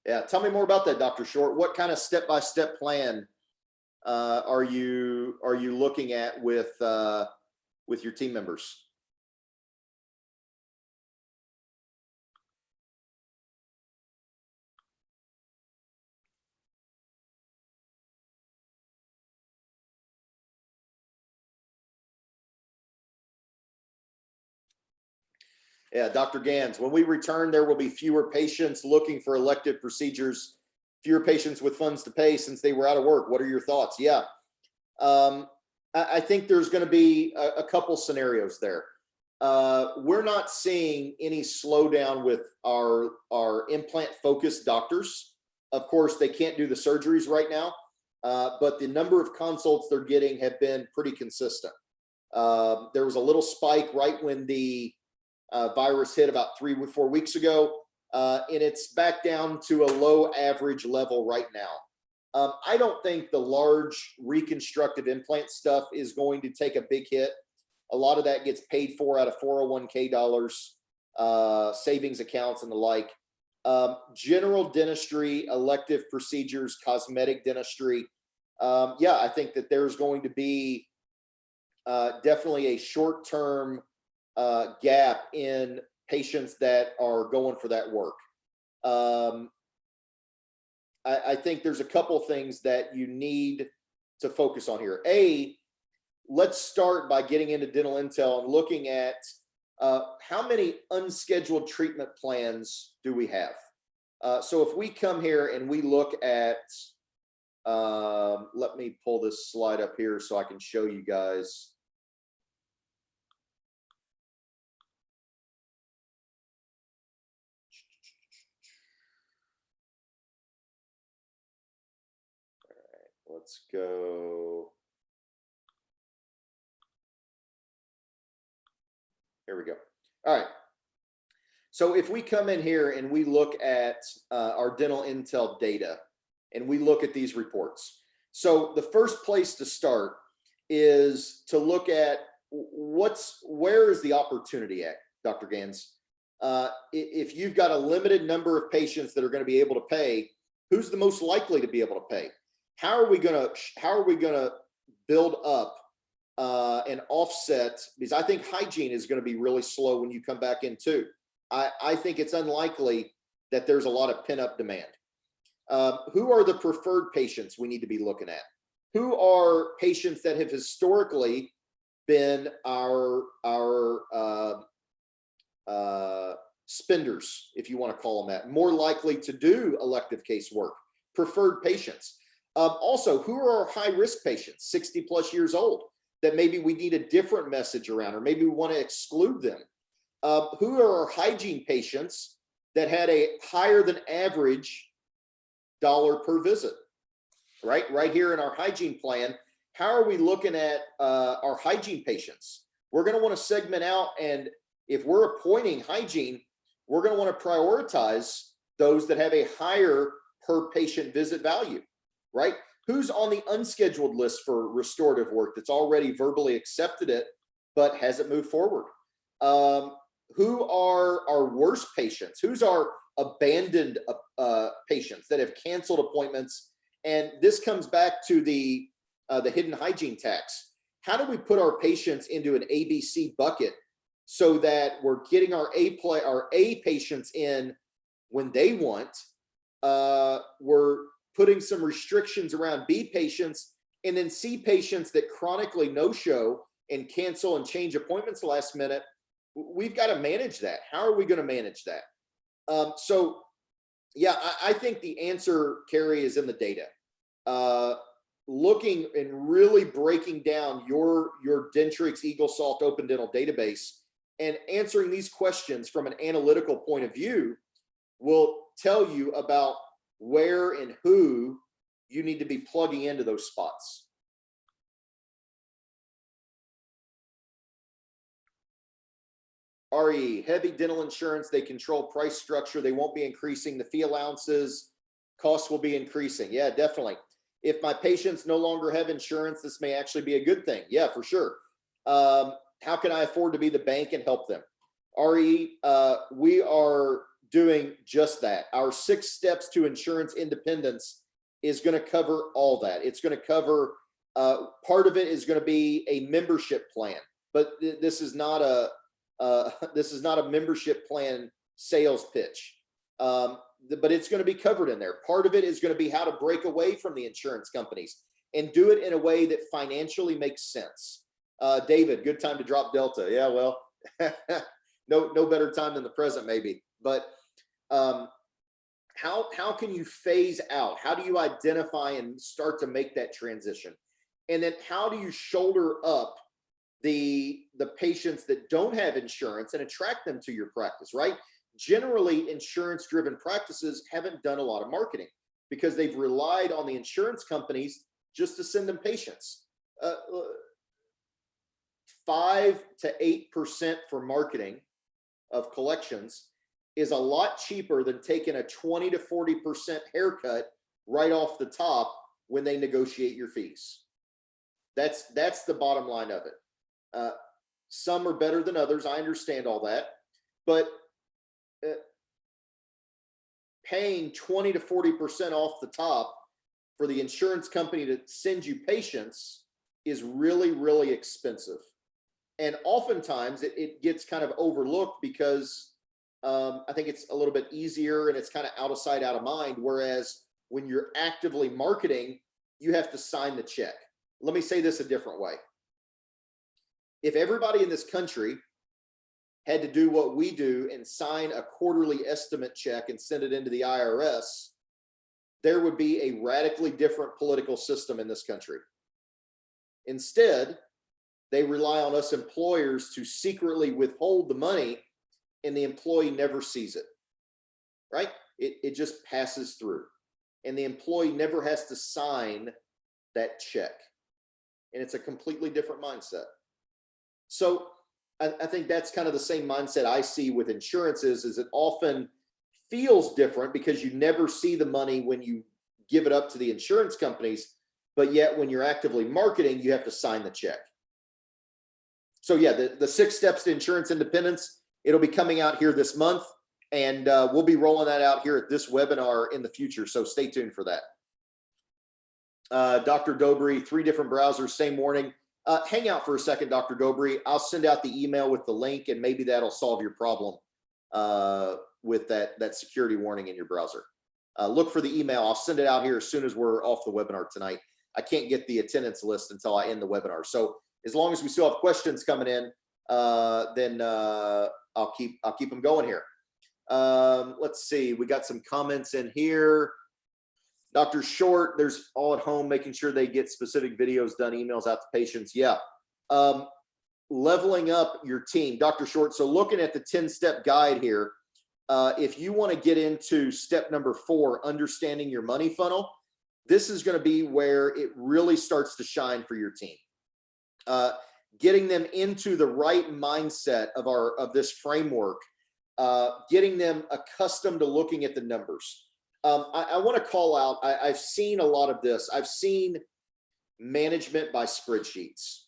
Yeah, tell me more about that, Dr. Short. What kind of step-by-step plan are you looking at with your team members? Yeah, Dr. Gans, when we return, there will be fewer patients looking for elective procedures, fewer patients with funds to pay since they were out of work. What are your thoughts? Yeah, I think there's going to be a couple scenarios there. We're not seeing any slowdown with our implant focused doctors. Of course, they can't do the surgeries right now, but the number of consults they're getting have been pretty consistent. There was a little spike right when the virus hit about 3 or 4 weeks ago, and it's back down to a low average level right now. I don't think the large reconstructive implant stuff is going to take a big hit. A lot of that gets paid for out of 401k dollars, savings accounts, and the like. General dentistry, elective procedures, cosmetic dentistry. Yeah, I think that there's going to be definitely a short-term gap in patients that are going for that work. I think there's a couple things that you need to focus on here. Let's start by getting into dental intel and looking at how many unscheduled treatment plans do we have. So if we come here and we look at, let me pull this slide up here so I can show you guys. Let's go. Here we go. All right. So if we come in here and we look at our dental intel data and we look at these reports. So the first place to start is to look at where is the opportunity at, Dr. Gans? If you've got a limited number of patients that are going to be able to pay, who's the most likely to be able to pay? How are we gonna build up and offset? Because I think hygiene is going to be really slow when you come back in too. I think it's unlikely that there's a lot of pent-up demand. Who are the preferred patients we need to be looking at? Who are patients that have historically been our spenders, if you want to call them that, more likely to do elective case work? Preferred patients. Also, who are our high-risk patients, 60 plus years old, that maybe we need a different message around, or maybe we want to exclude them? Who are our hygiene patients that had a higher than average dollar per visit, right? Right here in our hygiene plan, how are we looking at our hygiene patients? We're going to want to segment out, and if we're appointing hygiene, we're going to want to prioritize those that have a higher per patient visit value. Right? Who's on the unscheduled list for restorative work that's already verbally accepted it, but hasn't moved forward? Who are our worst patients? Who's our abandoned patients that have canceled appointments? And this comes back to the hidden hygiene tax. How do we put our patients into an ABC bucket so that we're getting our A patients in when they want? We're putting some restrictions around B patients, and then C patients that chronically no-show and cancel and change appointments last minute. We've got to manage that. How are we going to manage that? So yeah, I think the answer, Carrie, is in the data. looking and really breaking down your Dentrix EagleSoft Open Dental database and answering these questions from an analytical point of view will tell you about where and who you need to be plugging into those spots. RE, heavy dental insurance, they control price structure. They won't be increasing the fee allowances. Costs will be increasing. Yeah, definitely. If my patients no longer have insurance, this may actually be a good thing. Yeah, for sure. How can I afford to be the bank and help them? RE, we are doing just that. Our 6 steps to insurance independence is going to cover all that. It's going to cover, part of it is going to be a membership plan, but this is not a membership plan sales pitch. But it's going to be covered in there. Part of it is going to be how to break away from the insurance companies and do it in a way that financially makes sense. David, good time to drop Delta. Yeah, well, no better time than the present, maybe. But how can you phase out? How do you identify and start to make that transition? And then how do you shoulder up the patients that don't have insurance and attract them to your practice, right? Generally, insurance-driven practices haven't done a lot of marketing because they've relied on the insurance companies just to send them patients. 5 to 8% for marketing of collections is a lot cheaper than taking a 20 to 40% haircut right off the top when they negotiate your fees. That's the bottom line of it. Some are better than others. I understand all that, but paying 20 to 40% off the top for the insurance company to send you patients is really, really expensive. And oftentimes it gets kind of overlooked because I think it's a little bit easier and it's kind of out of sight, out of mind. Whereas when you're actively marketing, you have to sign the check. Let me say this a different way. If everybody in this country had to do what we do and sign a quarterly estimate check and send it into the IRS, there would be a radically different political system in this country. Instead, they rely on us employers to secretly withhold the money and the employee never sees it, right? It just passes through and the employee never has to sign that check. And it's a completely different mindset. So I think that's kind of the same mindset I see with insurances, is it often feels different because you never see the money when you give it up to the insurance companies, but yet when you're actively marketing, you have to sign the check. So yeah, the 6 steps to insurance independence, it'll be coming out here this month, and we'll be rolling that out here at this webinar in the future. So stay tuned for that. Dr. Dobry, 3 different browsers, same warning. Hang out for a second, Dr. Dobry. I'll send out the email with the link, and maybe that'll solve your problem with that security warning in your browser. Look for the email. I'll send it out here as soon as we're off the webinar tonight. I can't get the attendance list until I end the webinar. So as long as we still have questions coming in, then I'll keep them going here. Let's see. We got some comments in here. Dr. Short, there's all at home, making sure they get specific videos done, emails out to patients. Yeah. Leveling up your team, Dr. Short. So looking at the 10-step guide here, if you want to get into step number 4, understanding your money funnel, this is going to be where it really starts to shine for your team. Getting them into the right mindset of this framework, getting them accustomed to looking at the numbers. I want to call out, I've seen a lot of this. I've seen management by spreadsheets.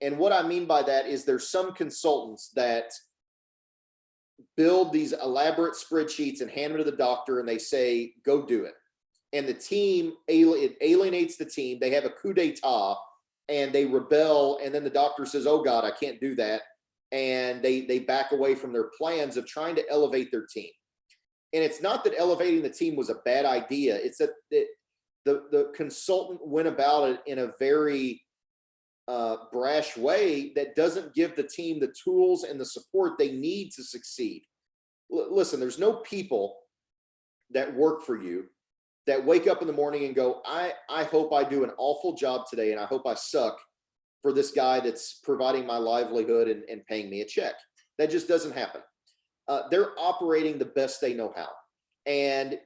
And what I mean by that is there's some consultants that build these elaborate spreadsheets and hand them to the doctor and they say, go do it. And the team, it alienates the team. They have a coup d'etat and they rebel. And then the doctor says, oh God, I can't do that. And they back away from their plans of trying to elevate their team. And it's not that elevating the team was a bad idea. It's that the consultant went about it in a very brash way that doesn't give the team the tools and the support they need to succeed. Listen, there's no people that work for you that wake up in the morning and go, I hope I do an awful job today, and I hope I suck for this guy that's providing my livelihood and paying me a check. That just doesn't happen. They're operating the best they know how. And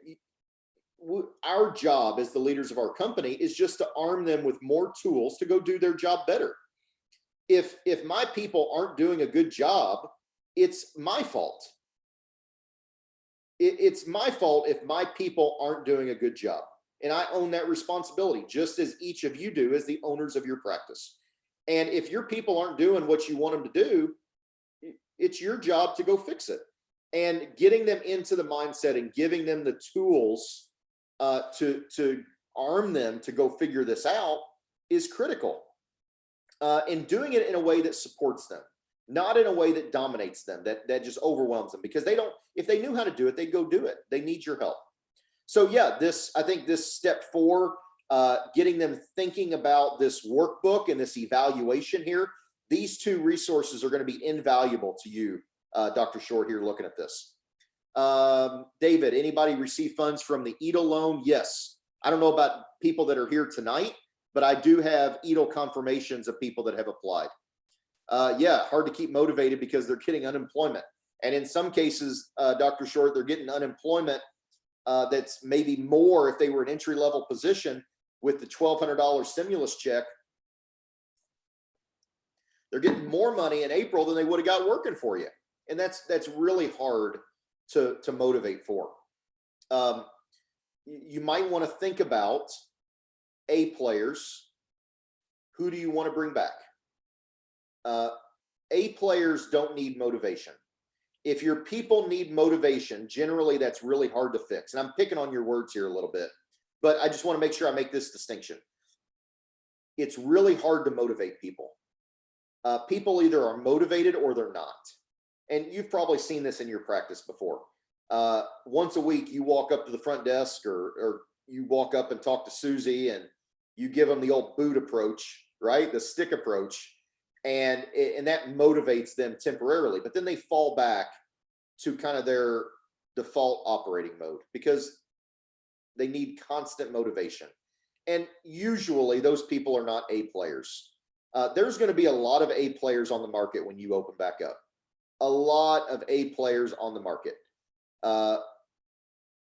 our job as the leaders of our company is just to arm them with more tools to go do their job better. If my people aren't doing a good job, it's my fault. It's my fault if my people aren't doing a good job. And I own that responsibility, just as each of you do as the owners of your practice. And if your people aren't doing what you want them to do, it's your job to go fix it. And getting them into the mindset and giving them the tools to arm them to go figure this out is critical. And doing it in a way that supports them, not in a way that dominates them, that just overwhelms them, because if they knew how to do it, they'd go do it. They need your help. So yeah, I think this step 4, getting them thinking about this workbook and this evaluation here, these 2 resources are going to be invaluable to you, Dr. Short, here looking at this. David, anybody receive funds from the EDL loan? Yes. I don't know about people that are here tonight, but I do have EDL confirmations of people that have applied. Yeah, hard to keep motivated because they're getting unemployment. And in some cases, Dr. Short, they're getting unemployment that's maybe more if they were an entry-level position with the $1,200 stimulus check. They're getting more money in April than they would have got working for you. And that's really hard to motivate for. You might want to think about A players. Who do you want to bring back? A players don't need motivation. If your people need motivation, generally that's really hard to fix. And I'm picking on your words here a little bit, but I just want to make sure I make this distinction. It's really hard to motivate people. People either are motivated or they're not. And you've probably seen this in your practice before. Once a week, you walk up to the front desk or you walk up and talk to Susie and you give them the old boot approach, right? The stick approach. And that motivates them temporarily, but then they fall back to kind of their default operating mode because they need constant motivation. And usually those people are not A players. There's going to be a lot of A players on the market when you open back up. A lot of A players on the market.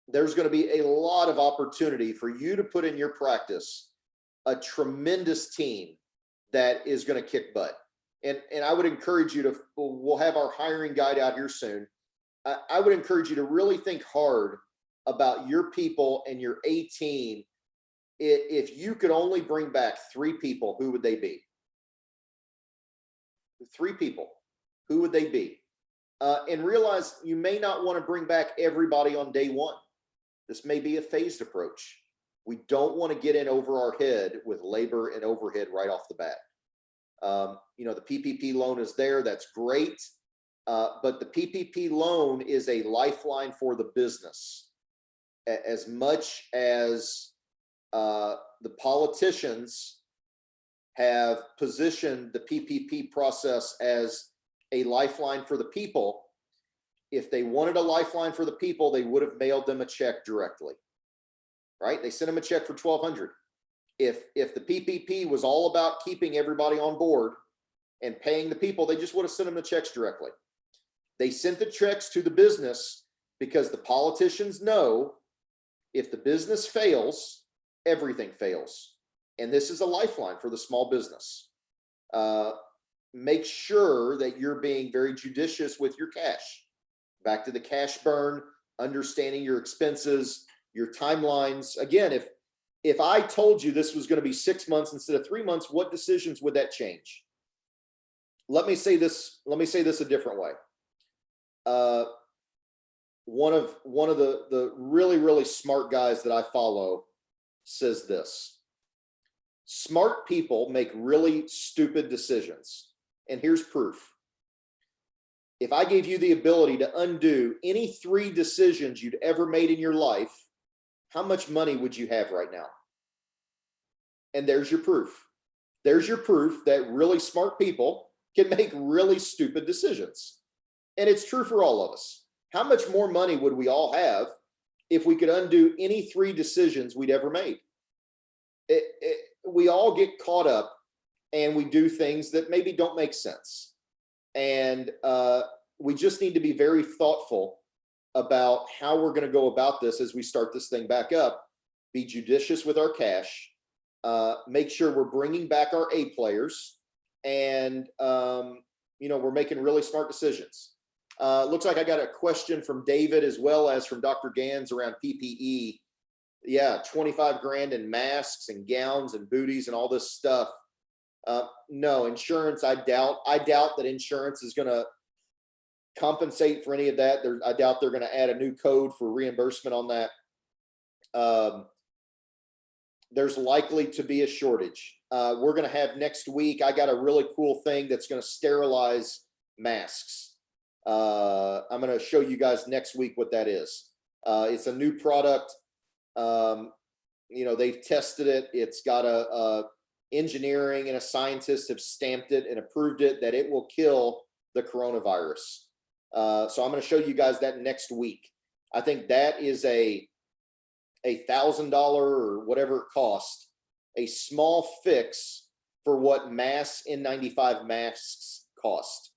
There's going to be a lot of opportunity for you to put in your practice a tremendous team that is going to kick butt. And I would encourage you to, we'll have our hiring guide out here soon. I would encourage you to really think hard about your people and your A team. If you could only bring back 3 people, who would they be? 3 people, who would they be? And realize you may not want to bring back everybody on day 1. This may be a phased approach. We don't want to get in over our head with labor and overhead right off the bat. The PPP loan is there. That's great. But the PPP loan is a lifeline for the business. As much as the politicians have positioned the PPP process as a lifeline for the people, if they wanted a lifeline for the people, they would have mailed them a check directly, right? They sent them a check for $1,200. If the PPP was all about keeping everybody on board and paying the people, they just would have sent them the checks directly. They sent the checks to the business because the politicians know if the business fails, everything fails. And this is a lifeline for the small business. Make sure that you're being very judicious with your cash. Back to the cash burn, understanding your expenses, your timelines. Again, if I told you this was going to be 6 months instead of 3 months, what decisions would that change? Let me say this a different way. One of the really, really smart guys that I follow says this: smart people make really stupid decisions. And here's proof. If I gave you the ability to undo any 3 decisions you'd ever made in your life, how much money would you have right now? And there's your proof. There's your proof that really smart people can make really stupid decisions. And it's true for all of us. How much more money would we all have if we could undo any 3 decisions we'd ever made. We all get caught up and we do things that maybe don't make sense. And we just need to be very thoughtful about how we're going to go about this as we start this thing back up. Be judicious with our cash, make sure we're bringing back our A players, and we're making really smart decisions. Looks like I got a question from David as well as from Dr. Gans around PPE. Yeah, 25 grand in masks and gowns and booties and all this stuff. No, insurance, I doubt that insurance is going to compensate for any of that. I doubt they're going to add a new code for reimbursement on that. There's likely to be a shortage. We're going to have next week, I got a really cool thing that's going to sterilize masks. I'm going to show you guys next week what that is. It's a new product. They've tested it. It's got a engineering and a scientist have stamped it and approved it that it will kill the coronavirus. So I'm going to show you guys that next week. I think that is a $1,000 or whatever it costs, a small fix for what mass N95 masks cost.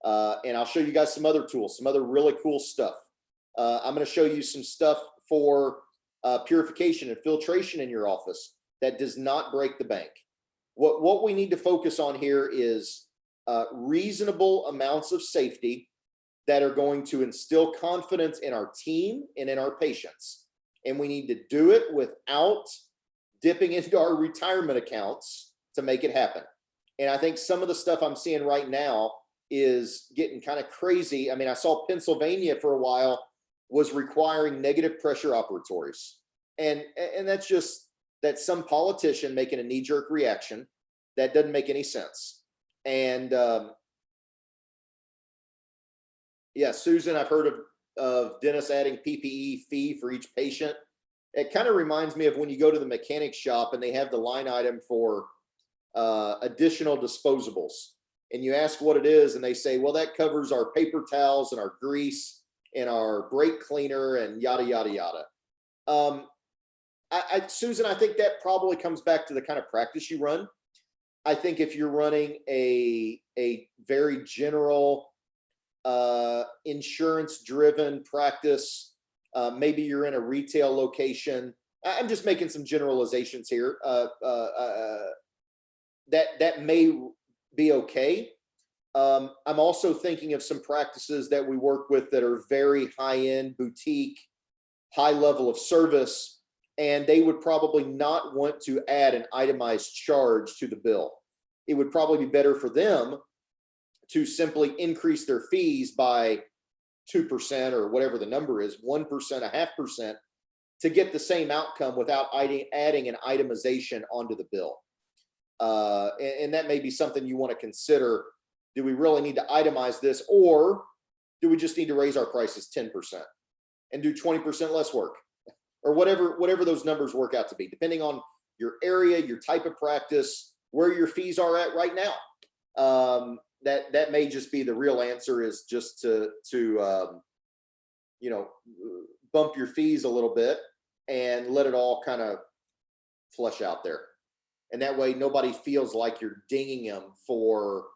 And I'll show you guys some other tools, some other really cool stuff. I'm going to show you some stuff for purification and filtration in your office that does not break the bank. What we need to focus on here is reasonable amounts of safety that are going to instill confidence in our team and in our patients. And we need to do it without dipping into our retirement accounts to make it happen. And I think some of the stuff I'm seeing right now is getting kind of crazy. I mean, I saw Pennsylvania for a while was requiring negative pressure operatories. And that's some politician making a knee-jerk reaction that doesn't make any sense. And yeah, Susan, I've heard of dentists adding PPE fee for each patient. It kind of reminds me of when you go to the mechanic shop and they have the line item for additional disposables. And you ask what it is, and they say, well, that covers our paper towels and our grease and our brake cleaner and yada, yada, yada. Susan, I think that probably comes back to the kind of practice you run. I think if you're running a very general insurance-driven practice, maybe you're in a retail location. I'm just making some generalizations here. That may be okay. I'm also thinking of some practices that we work with that are very high-end, boutique, high level of service, and they would probably not want to add an itemized charge to the bill. It would probably be better for them to simply increase their fees by 2% or whatever the number is, 1%, 0.5%, to get the same outcome without adding an itemization onto the bill. And that may be something you want to consider. Do we really need to itemize this, or do we just need to raise our prices 10% and do 20% less work, or whatever those numbers work out to be, depending on your area, your type of practice, where your fees are at right now. That may just be the real answer, is just to bump your fees a little bit and let it all kind of flush out there. And that way nobody feels like you're dinging them for,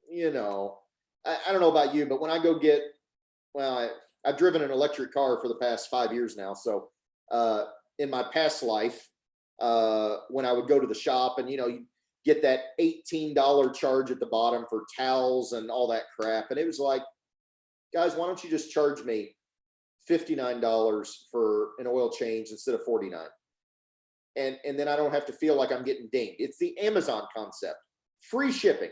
I don't know about you, but when I go I've driven an electric car for the past 5 years now. So in my past life, when I would go to the shop and, you get that $18 charge at the bottom for towels and all that crap. And it was like, guys, why don't you just charge me $59 for an oil change instead of $49? And then I don't have to feel like I'm getting dinged. It's the Amazon concept. Free shipping.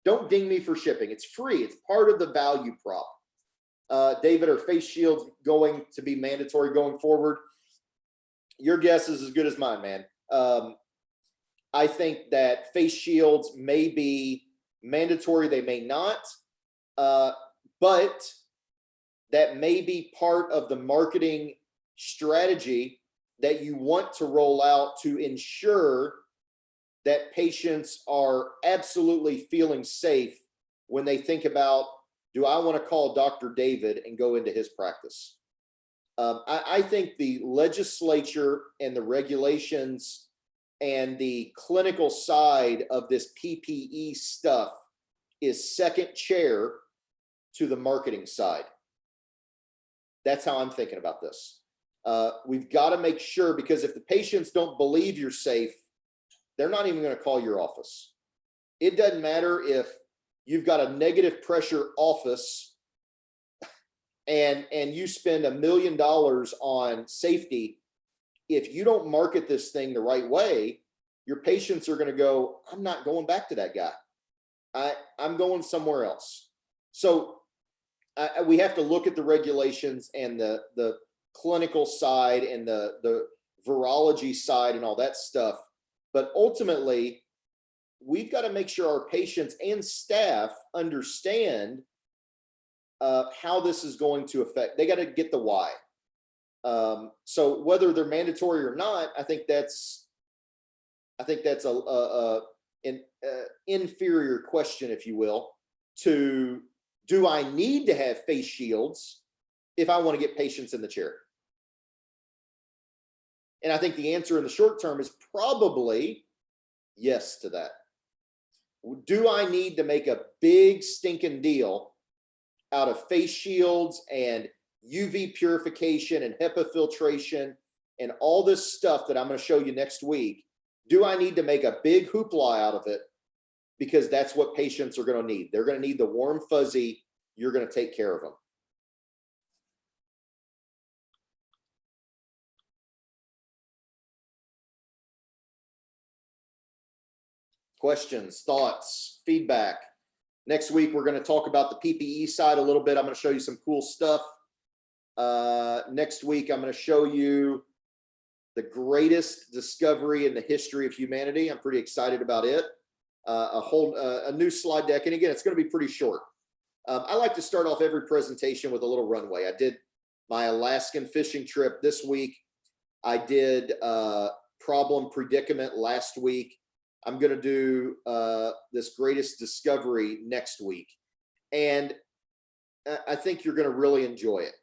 Don't ding me for shipping. It's free. It's part of the value prop. David, are face shields going to be mandatory going forward? Your guess is as good as mine, man. I think that face shields may be mandatory. They may not. But that may be part of the marketing strategy that you want to roll out to ensure that patients are absolutely feeling safe when they think about, do I want to call Dr. David and go into his practice? I think the legislature and the regulations and the clinical side of this PPE stuff is second chair to the marketing side. That's how I'm thinking about this. We've got to make sure, because if the patients don't believe you're safe, they're not even going to call your office. It doesn't matter if you've got a negative pressure office and you spend $1 million on safety. If you don't market this thing the right way, your patients are going to go, I'm not going back to that guy. I'm going somewhere else. So we have to look at the regulations and the clinical side and the virology side and all that stuff. But ultimately, we've got to make sure our patients and staff understand how this is going to affect. They got to get the why. So whether they're mandatory or not, I think that's an inferior question, if you will, to do I need to have face shields if I want to get patients in the chair? And I think the answer in the short term is probably yes to that. Do I need to make a big stinking deal out of face shields and UV purification and HEPA filtration and all this stuff that I'm going to show you next week? Do I need to make a big hoopla out of it? Because that's what patients are going to need. They're going to need the warm fuzzy. You're going to take care of them. Questions, thoughts, feedback. Next week, we're going to talk about the PPE side a little bit. I'm going to show you some cool stuff. Next week, I'm going to show you the greatest discovery in the history of humanity. I'm pretty excited about it. A new slide deck. And again, it's going to be pretty short. I like to start off every presentation with a little runway. I did my Alaskan fishing trip this week. I did problem predicament last week. I'm going to do this greatest discovery next week. And I think you're going to really enjoy it.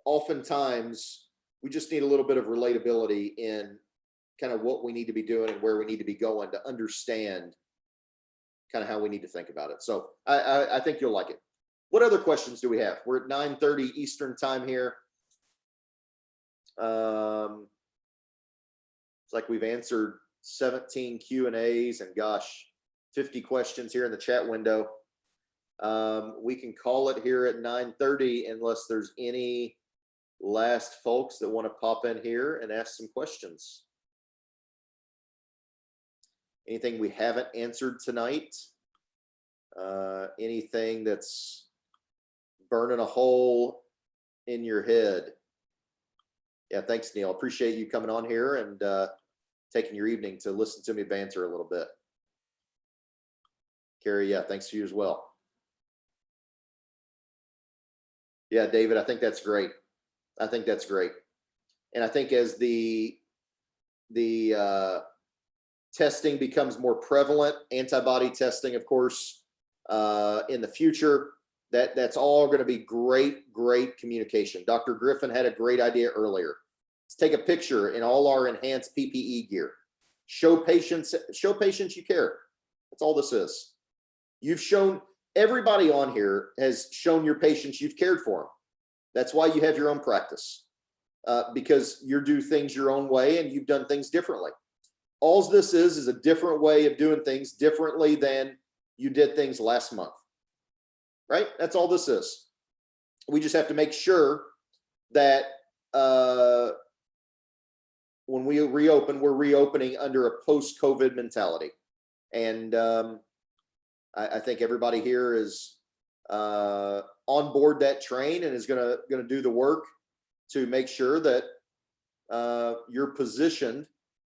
Oftentimes, we just need a little bit of relatability in kind of what we need to be doing and where we need to be going to understand kind of how we need to think about it. So I think you'll like it. What other questions do we have? We're at 9:30 Eastern time here. It's like we've answered 17 Q&As and gosh, 50 questions here in the chat window. We can call it here at 9:30 unless there's any last folks that want to pop in here and ask some questions. Anything we haven't answered tonight? Anything that's burning a hole in your head? Yeah, thanks, Neil. Appreciate you coming on here and taking your evening to listen to me banter a little bit. Carrie, yeah, thanks to you as well. Yeah, David, I think that's great. I think that's great. And I think as the testing becomes more prevalent, antibody testing, of course, in the future, that's all going to be great communication. Dr. Griffin had a great idea earlier. Let's take a picture in all our enhanced PPE gear. Show patients you care. That's all this is. You've shown, everybody on here has shown your patients you've cared for them. That's why you have your own practice, because you do things your own way and you've done things differently. All this is a different way of doing things differently than you did things last month, right? That's all this is. We just have to make sure that when we reopen, we're reopening under a post-COVID mentality. And I think everybody here is on board that train and is gonna do the work to make sure that you're positioned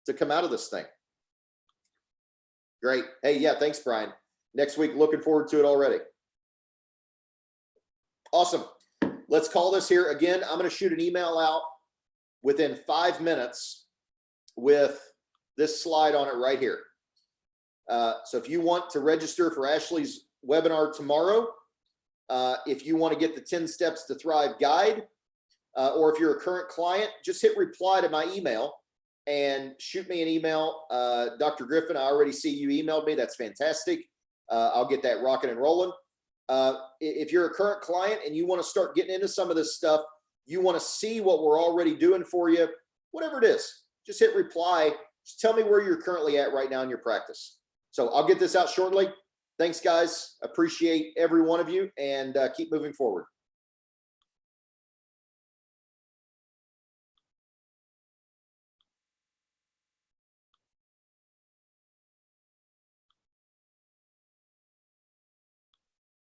to come out of this thing. Great. Hey, yeah, thanks, Brian. Next week, looking forward to it already. Awesome. Let's call this here. Again, I'm going to shoot an email out within 5 minutes with this slide on it right here. So if you want to register for Ashley's webinar tomorrow, If you want to get the 10 Steps to Thrive guide, or if you're a current client, just hit reply to my email and shoot me an email. Dr. Griffin, I already see you emailed me. That's fantastic. I'll get that rocking and rolling. If you're a current client and you want to start getting into some of this stuff, you want to see what we're already doing for you, whatever it is, just hit reply. Just tell me where you're currently at right now in your practice. So I'll get this out shortly. Thanks, guys. Appreciate every one of you, and keep moving forward.